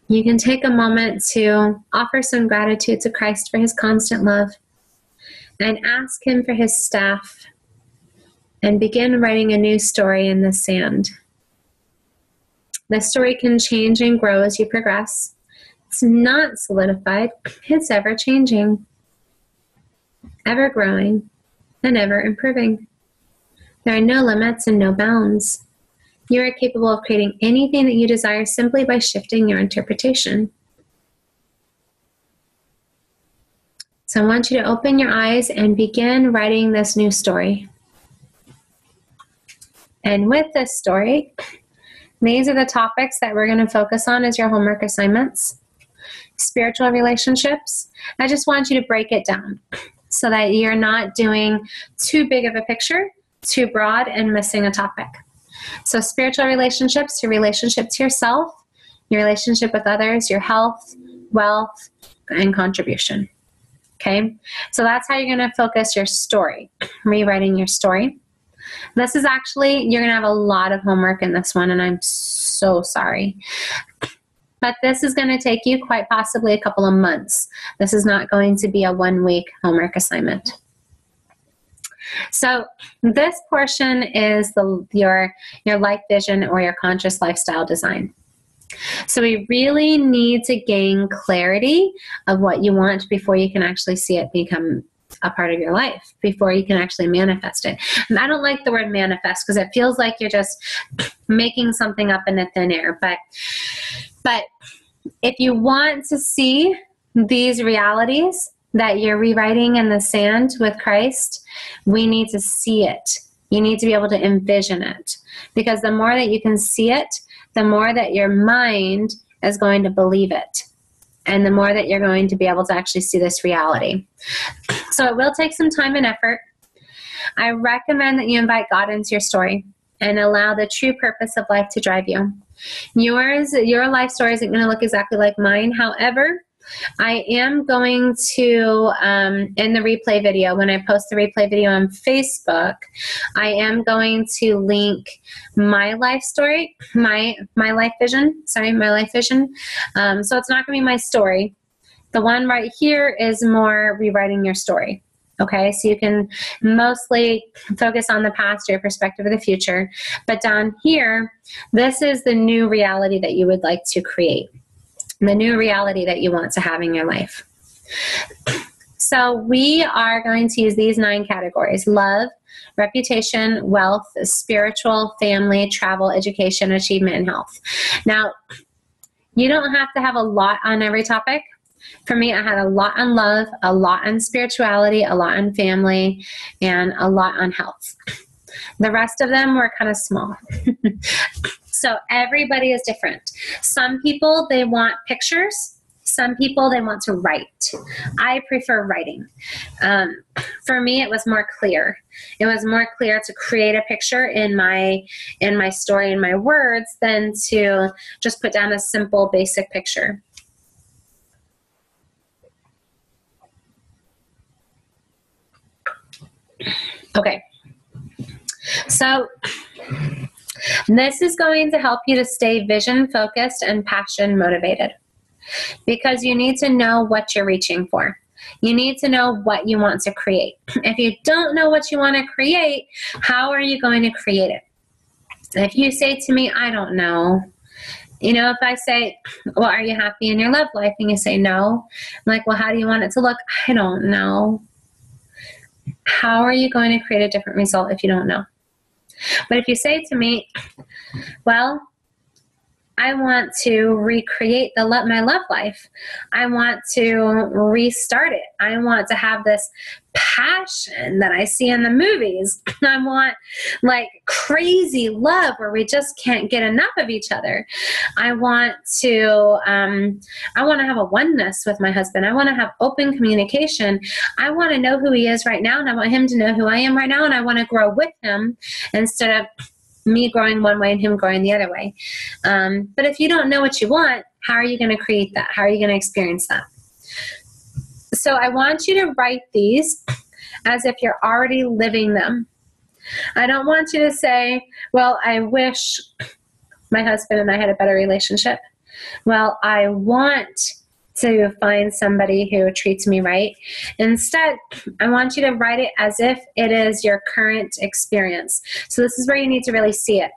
S1: You can take a moment to offer some gratitude to Christ for his constant love and ask him for his staff and begin writing a new story in the sand. The story can change and grow as you progress. It's not solidified. It's ever changing, ever growing, and ever improving. There are no limits and no bounds. You are capable of creating anything that you desire simply by shifting your interpretation. So I want you to open your eyes and begin writing this new story. And with this story, these are the topics that we're going to focus on as your homework assignments. Spiritual relationships. I just want you to break it down so that you're not doing too big of a picture, too broad, and missing a topic. So spiritual relationships, your relationship to yourself, your relationship with others, your health, wealth, and contribution. Okay? So that's how you're going to focus your story, rewriting your story. This is actually, you're going to have a lot of homework in this one, and I'm so sorry. But this is going to take you quite possibly a couple of months. This is not going to be a 1-week homework assignment. So this portion is your life vision or your conscious lifestyle design. So we really need to gain clarity of what you want before you can actually see it become a part of your life, before you can actually manifest it. And I don't like the word manifest because it feels like you're just making something up in the thin air. But if you want to see these realities that you're rewriting in the sand with Christ, we need to see it. You need to be able to envision it. Because the more that you can see it, the more that your mind is going to believe it. And the more that you're going to be able to actually see this reality. So it will take some time and effort. I recommend that you invite God into your story and allow the true purpose of life to drive you. Your life story isn't going to look exactly like mine. However, I am going to, in the replay video, when I post the replay video on Facebook, I am going to link my life story, my life vision. So it's not going to be my story. The one right here is more rewriting your story. Okay, so you can mostly focus on the past or your perspective of the future. But down here, this is the new reality that you would like to create, the new reality that you want to have in your life. So we are going to use these 9 categories: love, reputation, wealth, spiritual, family, travel, education, achievement, and health. Now, you don't have to have a lot on every topic. For me, I had a lot on love, a lot on spirituality, a lot on family, and a lot on health. The rest of them were kind of small. So everybody is different. Some people, they want pictures. Some people, they want to write. I prefer writing. For me, it was more clear. It was more clear to create a picture in my story, in my words, than to just put down a simple, basic picture. Okay, so this is going to help you to stay vision focused and passion motivated, because you need to know what you're reaching for. You need to know what you want to create. If you don't know what you want to create, how are you going to create it? If you say to me, I don't know. If I say, well, are you happy in your love life? And you say no. I'm like, well, how do you want it to look? I don't know. How are you going to create a different result if you don't know? But if you say to me, well, I want to recreate my love life. I want to restart it. I want to have this passion that I see in the movies. I want like crazy love where we just can't get enough of each other. I want to have a oneness with my husband. I want to have open communication. I want to know who he is right now, and I want him to know who I am right now, and I want to grow with him instead of me growing one way and him growing the other way. But if you don't know what you want, how are you going to create that? How are you going to experience that? So I want you to write these as if you're already living them. I don't want you to say, well, I wish my husband and I had a better relationship. Well, I want to find somebody who treats me right. Instead, I want you to write it as if it is your current experience. So this is where you need to really see it.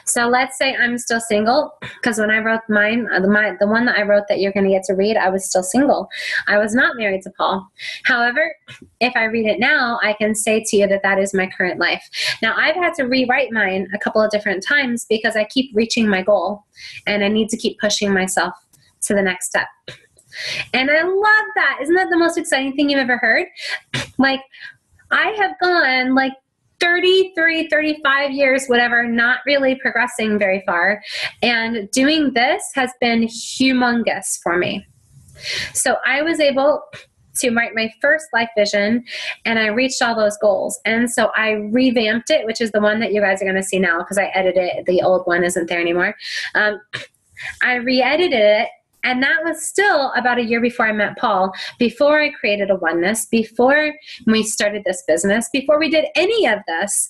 S1: So let's say I'm still single, because when I wrote mine, the one that I wrote that you're going to get to read, I was still single. I was not married to Paul. However, if I read it now, I can say to you that that is my current life. Now, I've had to rewrite mine a couple of different times because I keep reaching my goal, and I need to keep pushing myself to the next step. And I love that. Isn't that the most exciting thing you've ever heard? Like, I have gone like 33, 35 years, whatever, not really progressing very far. And doing this has been humongous for me. So I was able to write my first life vision, and I reached all those goals. And so I revamped it, which is the one that you guys are going to see now because I edited it. The old one isn't there anymore. I re-edited it. And that was still about a year before I met Paul, before I created a oneness, before we started this business, before we did any of this.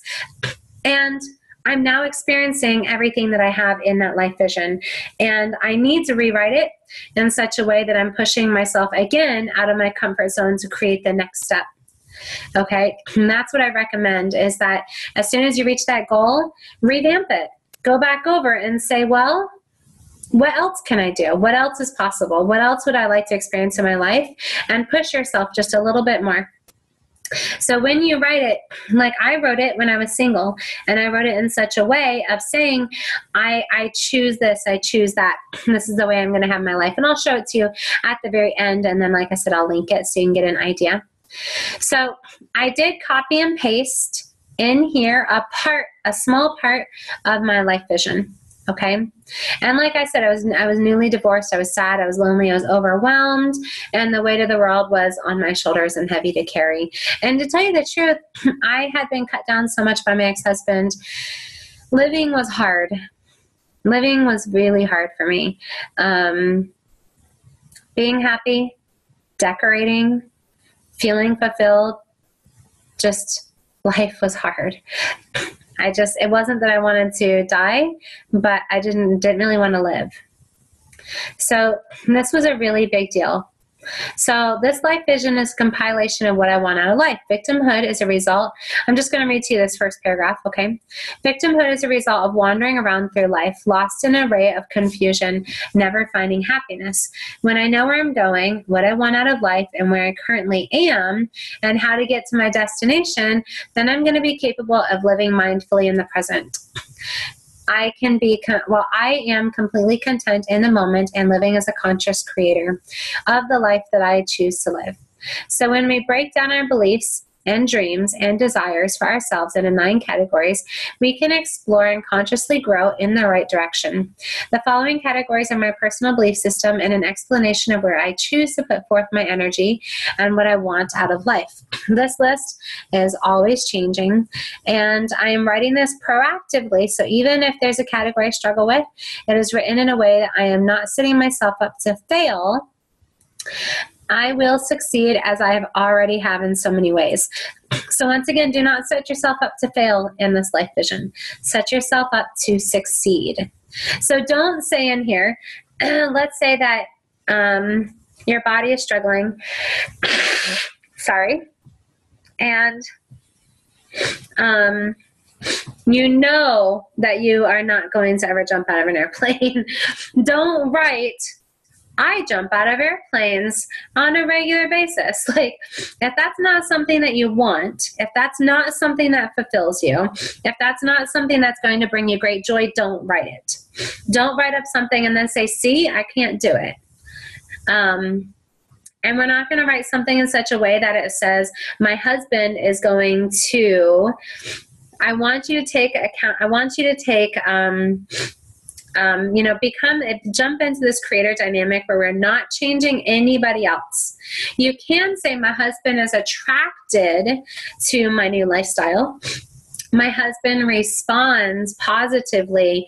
S1: And I'm now experiencing everything that I have in that life vision. And I need to rewrite it in such a way that I'm pushing myself again out of my comfort zone to create the next step. Okay? And that's what I recommend, is that as soon as you reach that goal, revamp it. Go back over and say, well, what else can I do? What else is possible? What else would I like to experience in my life? And push yourself just a little bit more. So when you write it, like I wrote it when I was single, and I wrote it in such a way of saying, I choose this, I choose that. This is the way I'm going to have my life. And I'll show it to you at the very end. And then, like I said, I'll link it so you can get an idea. So I did copy and paste in here a small part of my life vision. Okay. And like I said, I was newly divorced. I was sad. I was lonely. I was overwhelmed. And the weight of the world was on my shoulders and heavy to carry. And to tell you the truth, I had been cut down so much by my ex-husband. Living was hard. Living was really hard for me. Being happy, decorating, feeling fulfilled, just life was hard. It wasn't that I wanted to die, but I didn't really want to live. So this was a really big deal. So this life vision is a compilation of what I want out of life. Victimhood is a result. I'm just going to read to you this first paragraph, okay? Victimhood is a result of wandering around through life, lost in an array of confusion, never finding happiness. When I know where I'm going, what I want out of life, and where I currently am, and how to get to my destination, then I'm going to be capable of living mindfully in the present. I am completely content in the moment and living as a conscious creator of the life that I choose to live. So when we break down our beliefs and dreams and desires for ourselves into 9 categories, we can explore and consciously grow in the right direction. The following categories are my personal belief system and an explanation of where I choose to put forth my energy and what I want out of life. This list is always changing, and I am writing this proactively, so even if there's a category I struggle with, it is written in a way that I am not setting myself up to fail. I will succeed as I have already have in so many ways. So once again, do not set yourself up to fail in this life vision. Set yourself up to succeed. So don't say in here, let's say that your body is struggling. Sorry. And you know that you are not going to ever jump out of an airplane. Don't write, I jump out of airplanes on a regular basis. Like, if that's not something that you want, if that's not something that fulfills you, if that's not something that's going to bring you great joy, don't write it. Don't write up something and then say, see, I can't do it. And we're not going to write something in such a way that it says, my husband is going to, I want you to take account, I want you to take, jump into this creator dynamic where we're not changing anybody else. You can say, my husband is attracted to my new lifestyle. My husband responds positively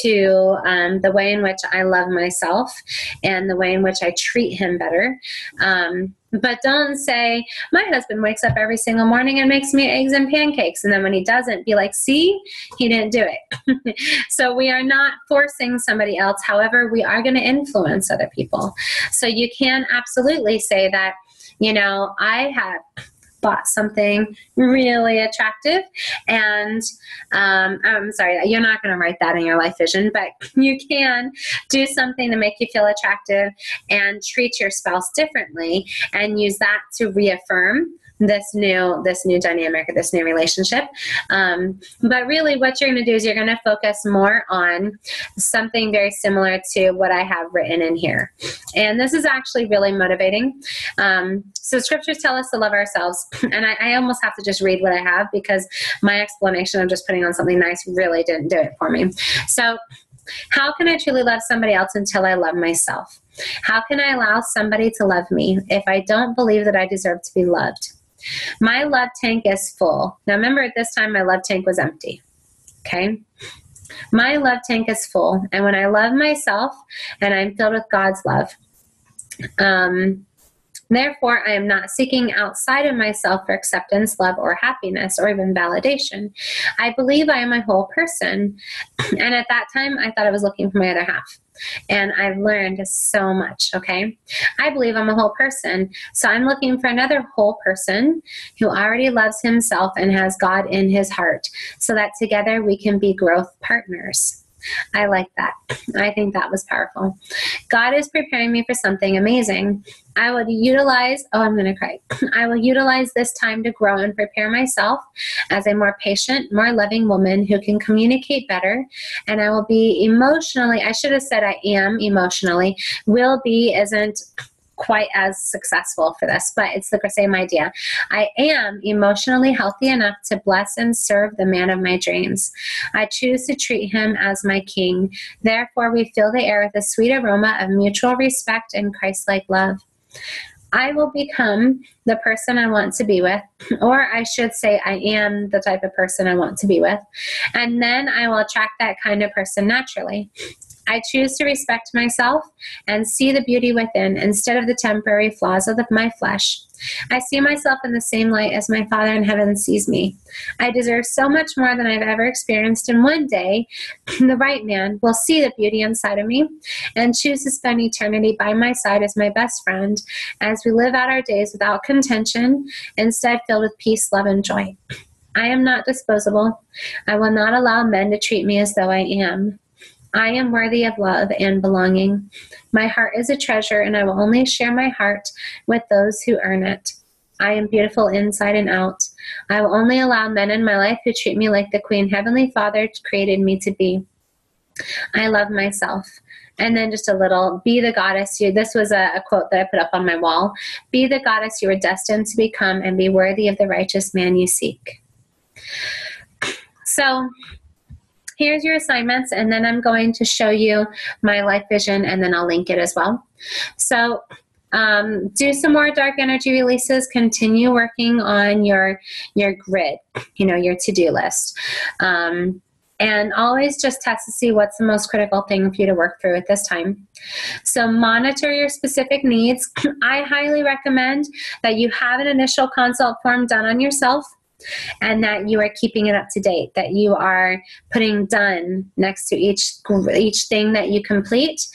S1: to the way in which I love myself and the way in which I treat him better. But don't say, my husband wakes up every single morning and makes me eggs and pancakes. And then when he doesn't, be like, see, he didn't do it. So we are not forcing somebody else. However, we are going to influence other people. So you can absolutely say that, I have bought something really attractive, and I'm sorry, you're not going to write that in your life vision, but you can do something to make you feel attractive and treat your spouse differently and use that to reaffirm this new dynamic or this new relationship. But really what you're going to do is you're going to focus more on something very similar to what I have written in here. And this is actually really motivating. So scriptures tell us to love ourselves. And I almost have to just read what I have because my explanation of just putting on something nice really didn't do it for me. So how can I truly love somebody else until I love myself? How can I allow somebody to love me if I don't believe that I deserve to be loved? My love tank is full. Now remember, at this time, my love tank was empty. Okay? My love tank is full. And when I love myself and I'm filled with God's love, therefore, I am not seeking outside of myself for acceptance, love, or happiness, or even validation. I believe I am a whole person. And at that time, I thought I was looking for my other half. And I've learned so much, okay? I believe I'm a whole person. So I'm looking for another whole person who already loves himself and has God in his heart so that together we can be growth partners. I like that. I think that was powerful. God is preparing me for something amazing. I will utilize this time to grow and prepare myself as a more patient, more loving woman who can communicate better. And I will be emotionally, I should have said I am emotionally. Will be isn't quite as successful for this, but it's the same idea. I am emotionally healthy enough to bless and serve the man of my dreams. I choose to treat him as my king. Therefore, we fill the air with a sweet aroma of mutual respect and Christ-like love. I will become the person I want to be with, or I should say I am the type of person I want to be with, and then I will attract that kind of person naturally. I choose to respect myself and see the beauty within instead of the temporary flaws of my flesh. I see myself in the same light as my Father in heaven sees me. I deserve so much more than I've ever experienced, and one day the right man will see the beauty inside of me and choose to spend eternity by my side as my best friend as we live out our days without contention, instead filled with peace, love, and joy. I am not disposable. I will not allow men to treat me as though I am. I am worthy of love and belonging. My heart is a treasure, and I will only share my heart with those who earn it. I am beautiful inside and out. I will only allow men in my life who treat me like the Queen Heavenly Father created me to be. I love myself. And then just a little, be the goddess you, this was a quote that I put up on my wall. Be the goddess you were destined to become, and be worthy of the righteous man you seek. So here's your assignments, and then I'm going to show you my life vision, and then I'll link it as well. So do some more dark energy releases. Continue working on your grid, your to-do list. And always just test to see what's the most critical thing for you to work through at this time. So monitor your specific needs. I highly recommend that you have an initial consult form done on yourself, and that you are keeping it up to date, that you are putting done next to each thing that you complete.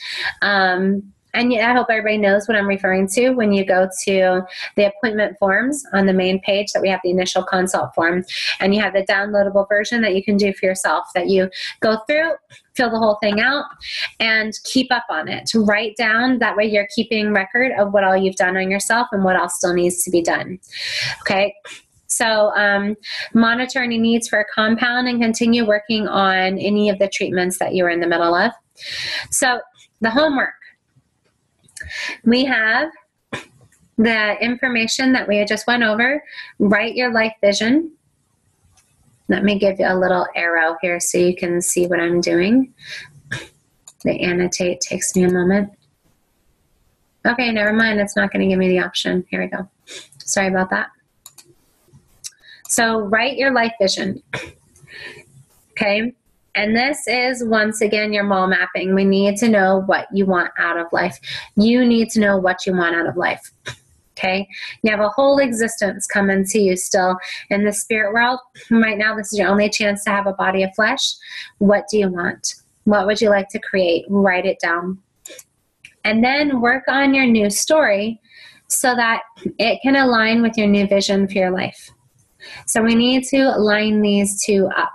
S1: And I hope everybody knows what I'm referring to when you go to the appointment forms on the main page, that we have the initial consult form, and you have the downloadable version that you can do for yourself, that you go through, fill the whole thing out, and keep up on it. Write down, that way you're keeping record of what all you've done on yourself and what else still needs to be done. Okay. So monitor any needs for a compound and continue working on any of the treatments that you're in the middle of. So the homework. We have the information that we just went over. Write your life vision. Let me give you a little arrow here so you can see what I'm doing. The annotate takes me a moment. Okay, never mind. It's not going to give me the option. Here we go. Sorry about that. So write your life vision, okay? And this is, once again, your mole mapping. We need to know what you want out of life. You need to know what you want out of life, okay? You have a whole existence coming to you still in the spirit world. Right now, this is your only chance to have a body of flesh. What do you want? What would you like to create? Write it down. And then work on your new story so that it can align with your new vision for your life. So we need to line these two up.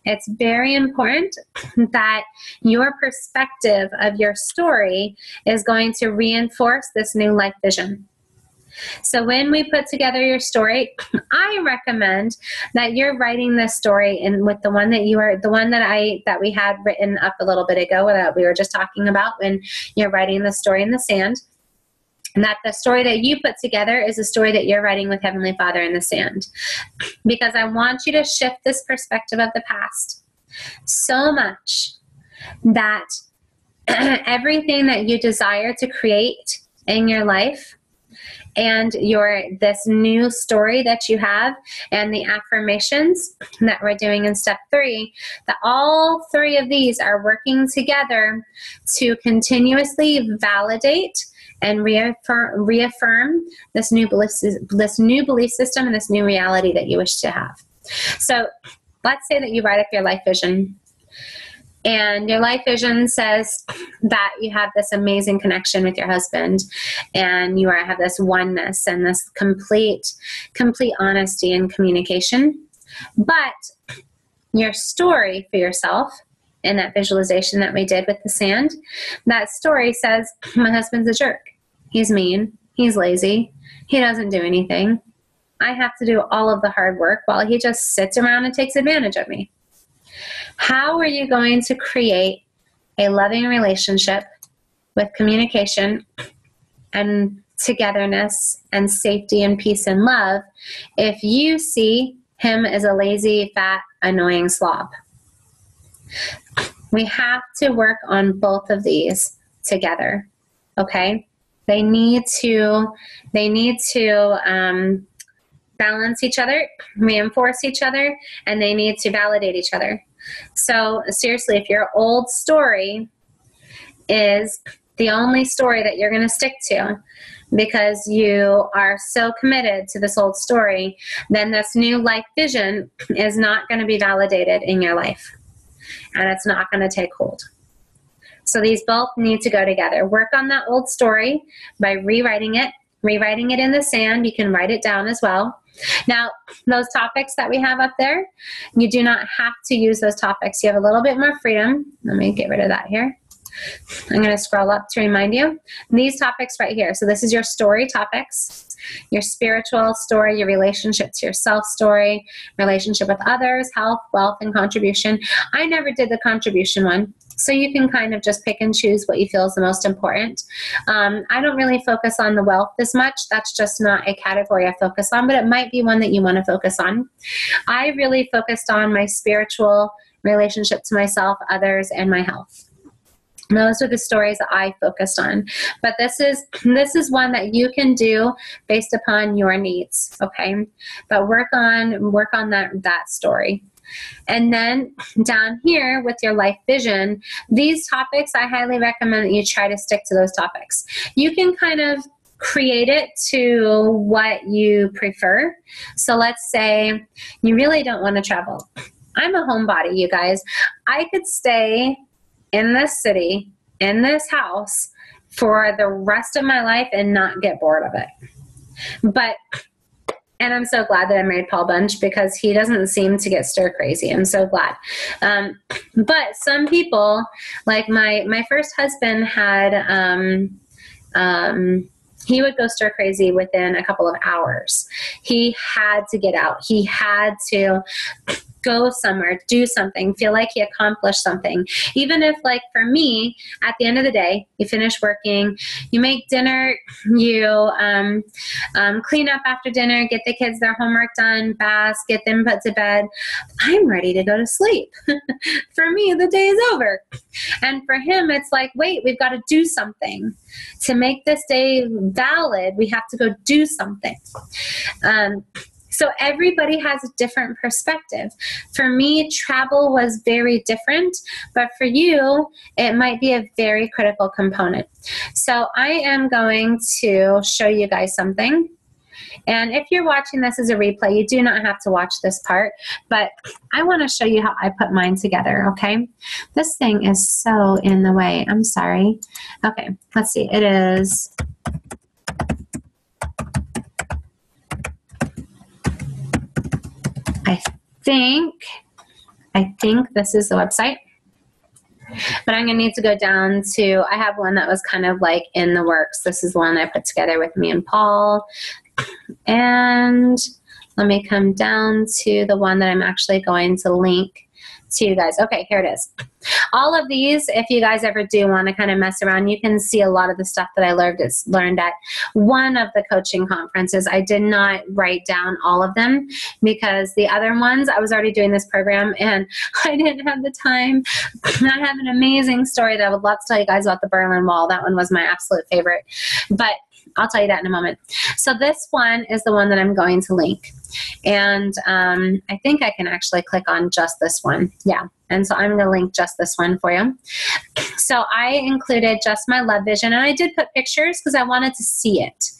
S1: It's very important that your perspective of your story is going to reinforce this new life vision. So when we put together your story, I recommend that you're writing this story in with the one that we had written up a little bit ago, that we were just talking about, when you're writing the story in the sand. And that the story that you put together is a story that you're writing with Heavenly Father in the sand. Because I want you to shift this perspective of the past so much that everything that you desire to create in your life, and this new story that you have, and the affirmations that we're doing in step 3, that all 3 of these are working together to continuously validate and reaffirm this new belief system and this new reality that you wish to have. So let's say that you write up your life vision, and your life vision says that you have this amazing connection with your husband, and you have this oneness and this complete honesty and communication. But your story for yourself, in that visualization that we did with the sand, that story says, my husband's a jerk. He's mean. He's lazy. He doesn't do anything. I have to do all of the hard work while he just sits around and takes advantage of me. How are you going to create a loving relationship with communication and togetherness and safety and peace and love if you see him as a lazy, fat, annoying slob. We have to work on both of these together, okay? They need to balance each other, reinforce each other, and they need to validate each other. So seriously, if your old story is the only story that you're going to stick to because you are so committed to this old story, then this new life vision is not going to be validated in your life, and it's not going to take hold. So these both need to go together. Work on that old story by rewriting it in the sand. You can write it down as well. Now, those topics that we have up there, you do not have to use those topics. You have a little bit more freedom. Let me get rid of that here. I'm going to scroll up to remind you. These topics right here. So this is your story topics, your spiritual story, your relationship to yourself story, relationship with others, health, wealth, and contribution. I never did the contribution one. So you can kind of just pick and choose what you feel is the most important. I don't really focus on the wealth as much. That's just not a category I focus on, but it might be one that you want to focus on. I really focused on my spiritual relationship to myself, others, and my health. Those are the stories that I focused on. But this is one that you can do based upon your needs, okay? But work on that story. And then down here with your life vision, these topics, I highly recommend that you try to stick to those topics. You can kind of create it to what you prefer. So let's say you really don't want to travel. I'm a homebody, you guys. I could stay in this city, in this house for the rest of my life and not get bored of it. And I'm so glad that I married Paul Bunch because he doesn't seem to get stir crazy. I'm so glad. But some people, like my first husband had, he would go stir crazy within a couple of hours. He had to get out. He had to go somewhere, do something, feel like he accomplished something. Even if, like for me, at the end of the day, you finish working, you make dinner, you clean up after dinner, get the kids their homework done, bath, get them put to bed. I'm ready to go to sleep. For me, the day is over. And for him, it's like, wait, we've got to do something. To make this day valid, we have to go do something. So everybody has a different perspective. For me, travel was very different, but for you, it might be a very critical component. So I am going to show you guys something. And if you're watching this as a replay, you do not have to watch this part, but I want to show you how I put mine together, okay? This thing is so in the way. I'm sorry. Okay, let's see. It is... I think this is the website, but I'm going to need to go down to, I have one that was kind of like in the works. This is the one I put together with me and Paul. And let me come down to the one that I'm actually going to link to you guys. Okay, here it is. All of these, if you guys ever do want to kind of mess around, you can see a lot of the stuff that I learned at one of the coaching conferences. I did not write down all of them because the other ones, I was already doing this program and I didn't have the time. I have an amazing story that I would love to tell you guys about the Berlin Wall. That one was my absolute favorite, but I'll tell you that in a moment. So this one is the one that I'm going to link. And I think I can actually click on just this one. Yeah. And so I'm going to link just this one for you. So I included just my love vision. And I did put pictures because I wanted to see it.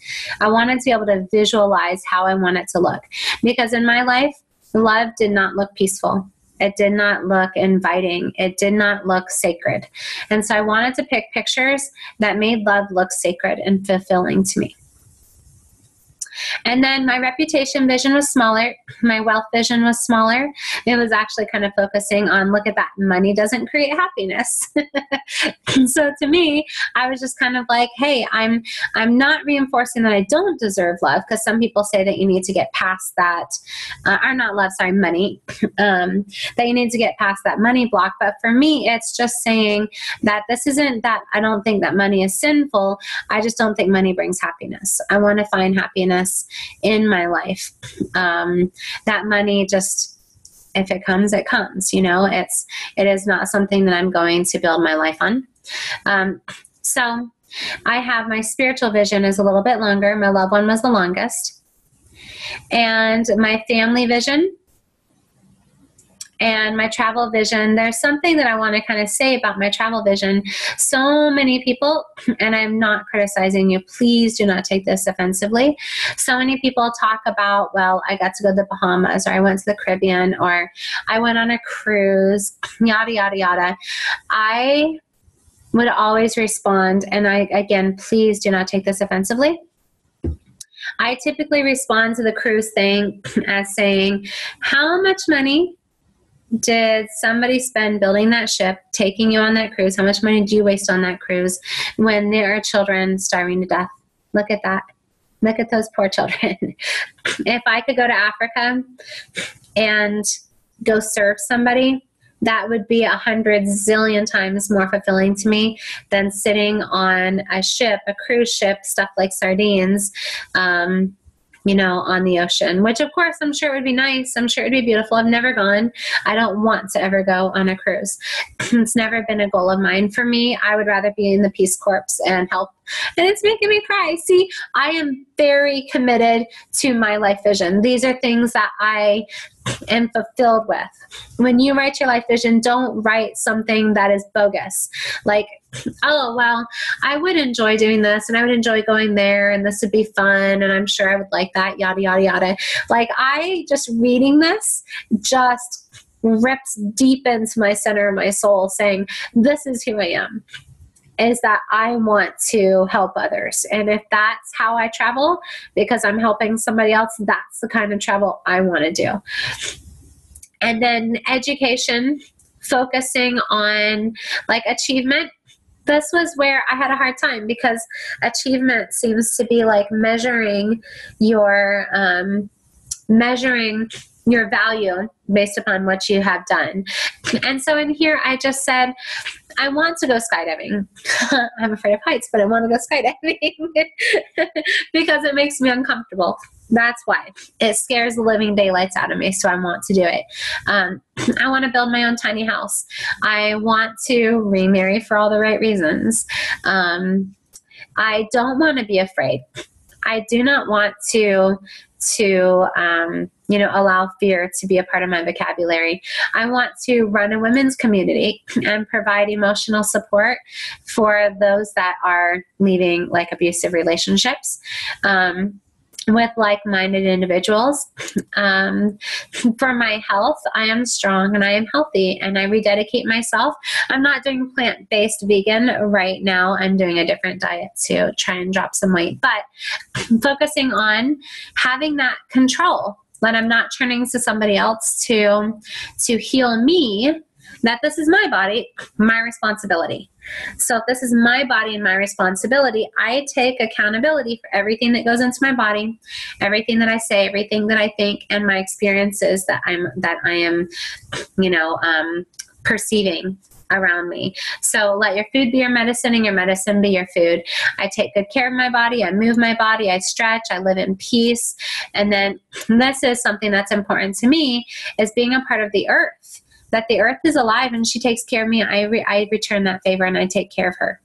S1: I wanted to be able to visualize how I want it to look. Because in my life, love did not look peaceful. It did not look inviting. It did not look sacred. And so I wanted to pick pictures that made love look sacred and fulfilling to me. And then my reputation vision was smaller. My wealth vision was smaller. It was actually kind of focusing on, look at that, money doesn't create happiness. So to me, I was just kind of like, hey, I'm not reinforcing that I don't deserve love, because some people say that you need to get past that, or not love, sorry, money, that you need to get past that money block. But for me, it's just saying that this isn't that I don't think that money is sinful. I just don't think money brings happiness. I want to find happiness in my life. That money just, if it comes, it comes, you know, it is not something that I'm going to build my life on. So I have my spiritual vision is a little bit longer. My loved one was the longest. And my family vision and my travel vision, there's something that I want to kind of say about my travel vision. So many people, and I'm not criticizing you, please do not take this offensively. So many people talk about, well, I got to go to the Bahamas, or I went to the Caribbean, or I went on a cruise, yada, yada, yada. I would always respond, and again, please do not take this offensively. I typically respond to the cruise thing as saying, how much money did somebody spend building that ship, taking you on that cruise? How much money do you waste on that cruise when there are children starving to death? Look at that. Look at those poor children. If I could go to Africa and go serve somebody, that would be 100 zillion times more fulfilling to me than sitting on a ship, a cruise ship, stuffed like sardines, you know, on the ocean, which of course I'm sure it would be nice. I'm sure it'd be beautiful. I've never gone. I don't want to ever go on a cruise. It's never been a goal of mine. For me, I would rather be in the Peace Corps and help. And it's making me cry. See, I am very committed to my life vision. These are things that I am fulfilled with. When you write your life vision, don't write something that is bogus. Like, oh, well, I would enjoy doing this, and I would enjoy going there, and this would be fun, and I'm sure I would like that, yada, yada, yada. Like, I just reading this just rips deep into my center of my soul, saying, this is who I am, is that I want to help others. And if that's how I travel, because I'm helping somebody else, that's the kind of travel I want to do. And then education, focusing on like achievement. This was where I had a hard time, because achievement seems to be like measuring your value based upon what you have done. And so in here, I just said, I want to go skydiving. I'm afraid of heights, but I want to go skydiving because it makes me uncomfortable. That's why. It scares the living daylights out of me, so I want to do it. I want to build my own tiny house. I want to remarry for all the right reasons. I don't want to be afraid. I do not want to allow fear to be a part of my vocabulary. I want to run a women's community and provide emotional support for those that are leaving like abusive relationships. With like-minded individuals. For my health, I am strong and I am healthy, and I rededicate myself. I'm not doing plant-based vegan right now. I'm doing a different diet to try and drop some weight, but focusing on having that control, that I'm not turning to somebody else to heal me, that this is my body, my responsibility. So if this is my body and my responsibility, I take accountability for everything that goes into my body, everything that I say, everything that I think, and my experiences that I am, perceiving around me. So let your food be your medicine and your medicine be your food. I take good care of my body. I move my body. I stretch. I live in peace. And then this is something that's important to me, is being a part of the earth. That the earth is alive and she takes care of me. I return that favor and I take care of her.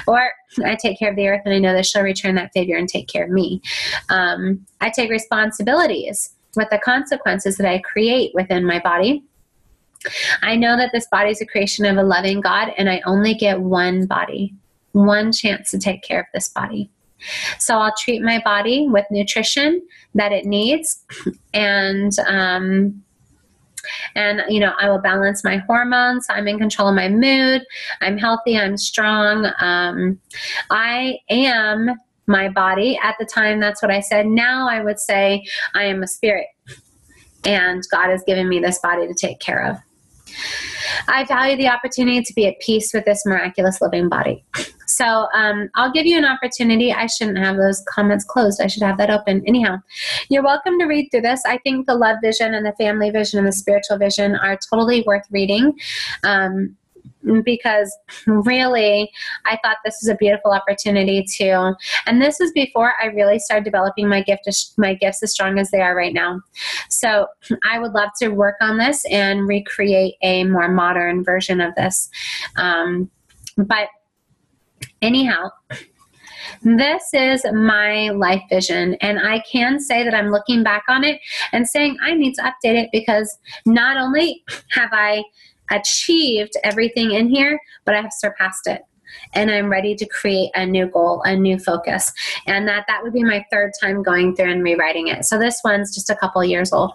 S1: Or I take care of the earth and I know that she'll return that favor and take care of me. I take responsibilities with the consequences that I create within my body. I know that this body is a creation of a loving God, and I only get one body, one chance to take care of this body. So I'll treat my body with nutrition that it needs, and I will balance my hormones. I'm in control of my mood. I'm healthy. I'm strong. I am my body. At the time, that's what I said. Now I would say I am a spirit, and God has given me this body to take care of. I value the opportunity to be at peace with this miraculous living body. So I'll give you an opportunity. I shouldn't have those comments closed. I should have that open. Anyhow, you're welcome to read through this. I think the love vision and the family vision and the spiritual vision are totally worth reading. Because really, I thought this was a beautiful opportunity to, and this was before I really started developing my gifts as strong as they are right now. So I would love to work on this and recreate a more modern version of this. But anyhow, this is my life vision, and I can say that I'm looking back on it and saying I need to update it, because not only have I achieved everything in here, but I have surpassed it. And I'm ready to create a new goal, a new focus. And that would be my third time going through and rewriting it. So this one's just a couple years old.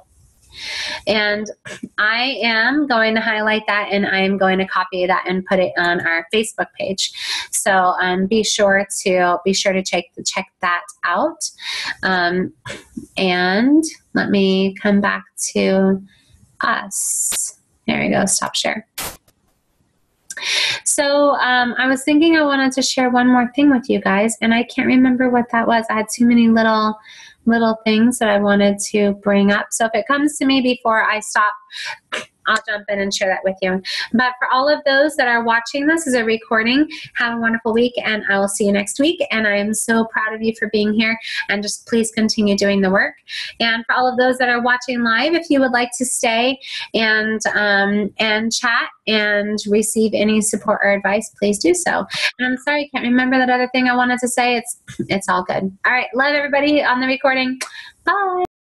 S1: And I am going to highlight that, and I am going to copy that and put it on our Facebook page. So be sure to check that out. And let me come back to us. There we go, stop share. So I was thinking I wanted to share one more thing with you guys, and I can't remember what that was. I had too many little things that I wanted to bring up. So if it comes to me before I stop, I'll jump in and share that with you. But for all of those that are watching this as a recording, have a wonderful week, and I will see you next week. And I am so proud of you for being here, and just please continue doing the work. And for all of those that are watching live, if you would like to stay and chat and receive any support or advice, please do so. And I'm sorry, I can't remember that other thing I wanted to say. It's all good. All right. Love everybody on the recording. Bye.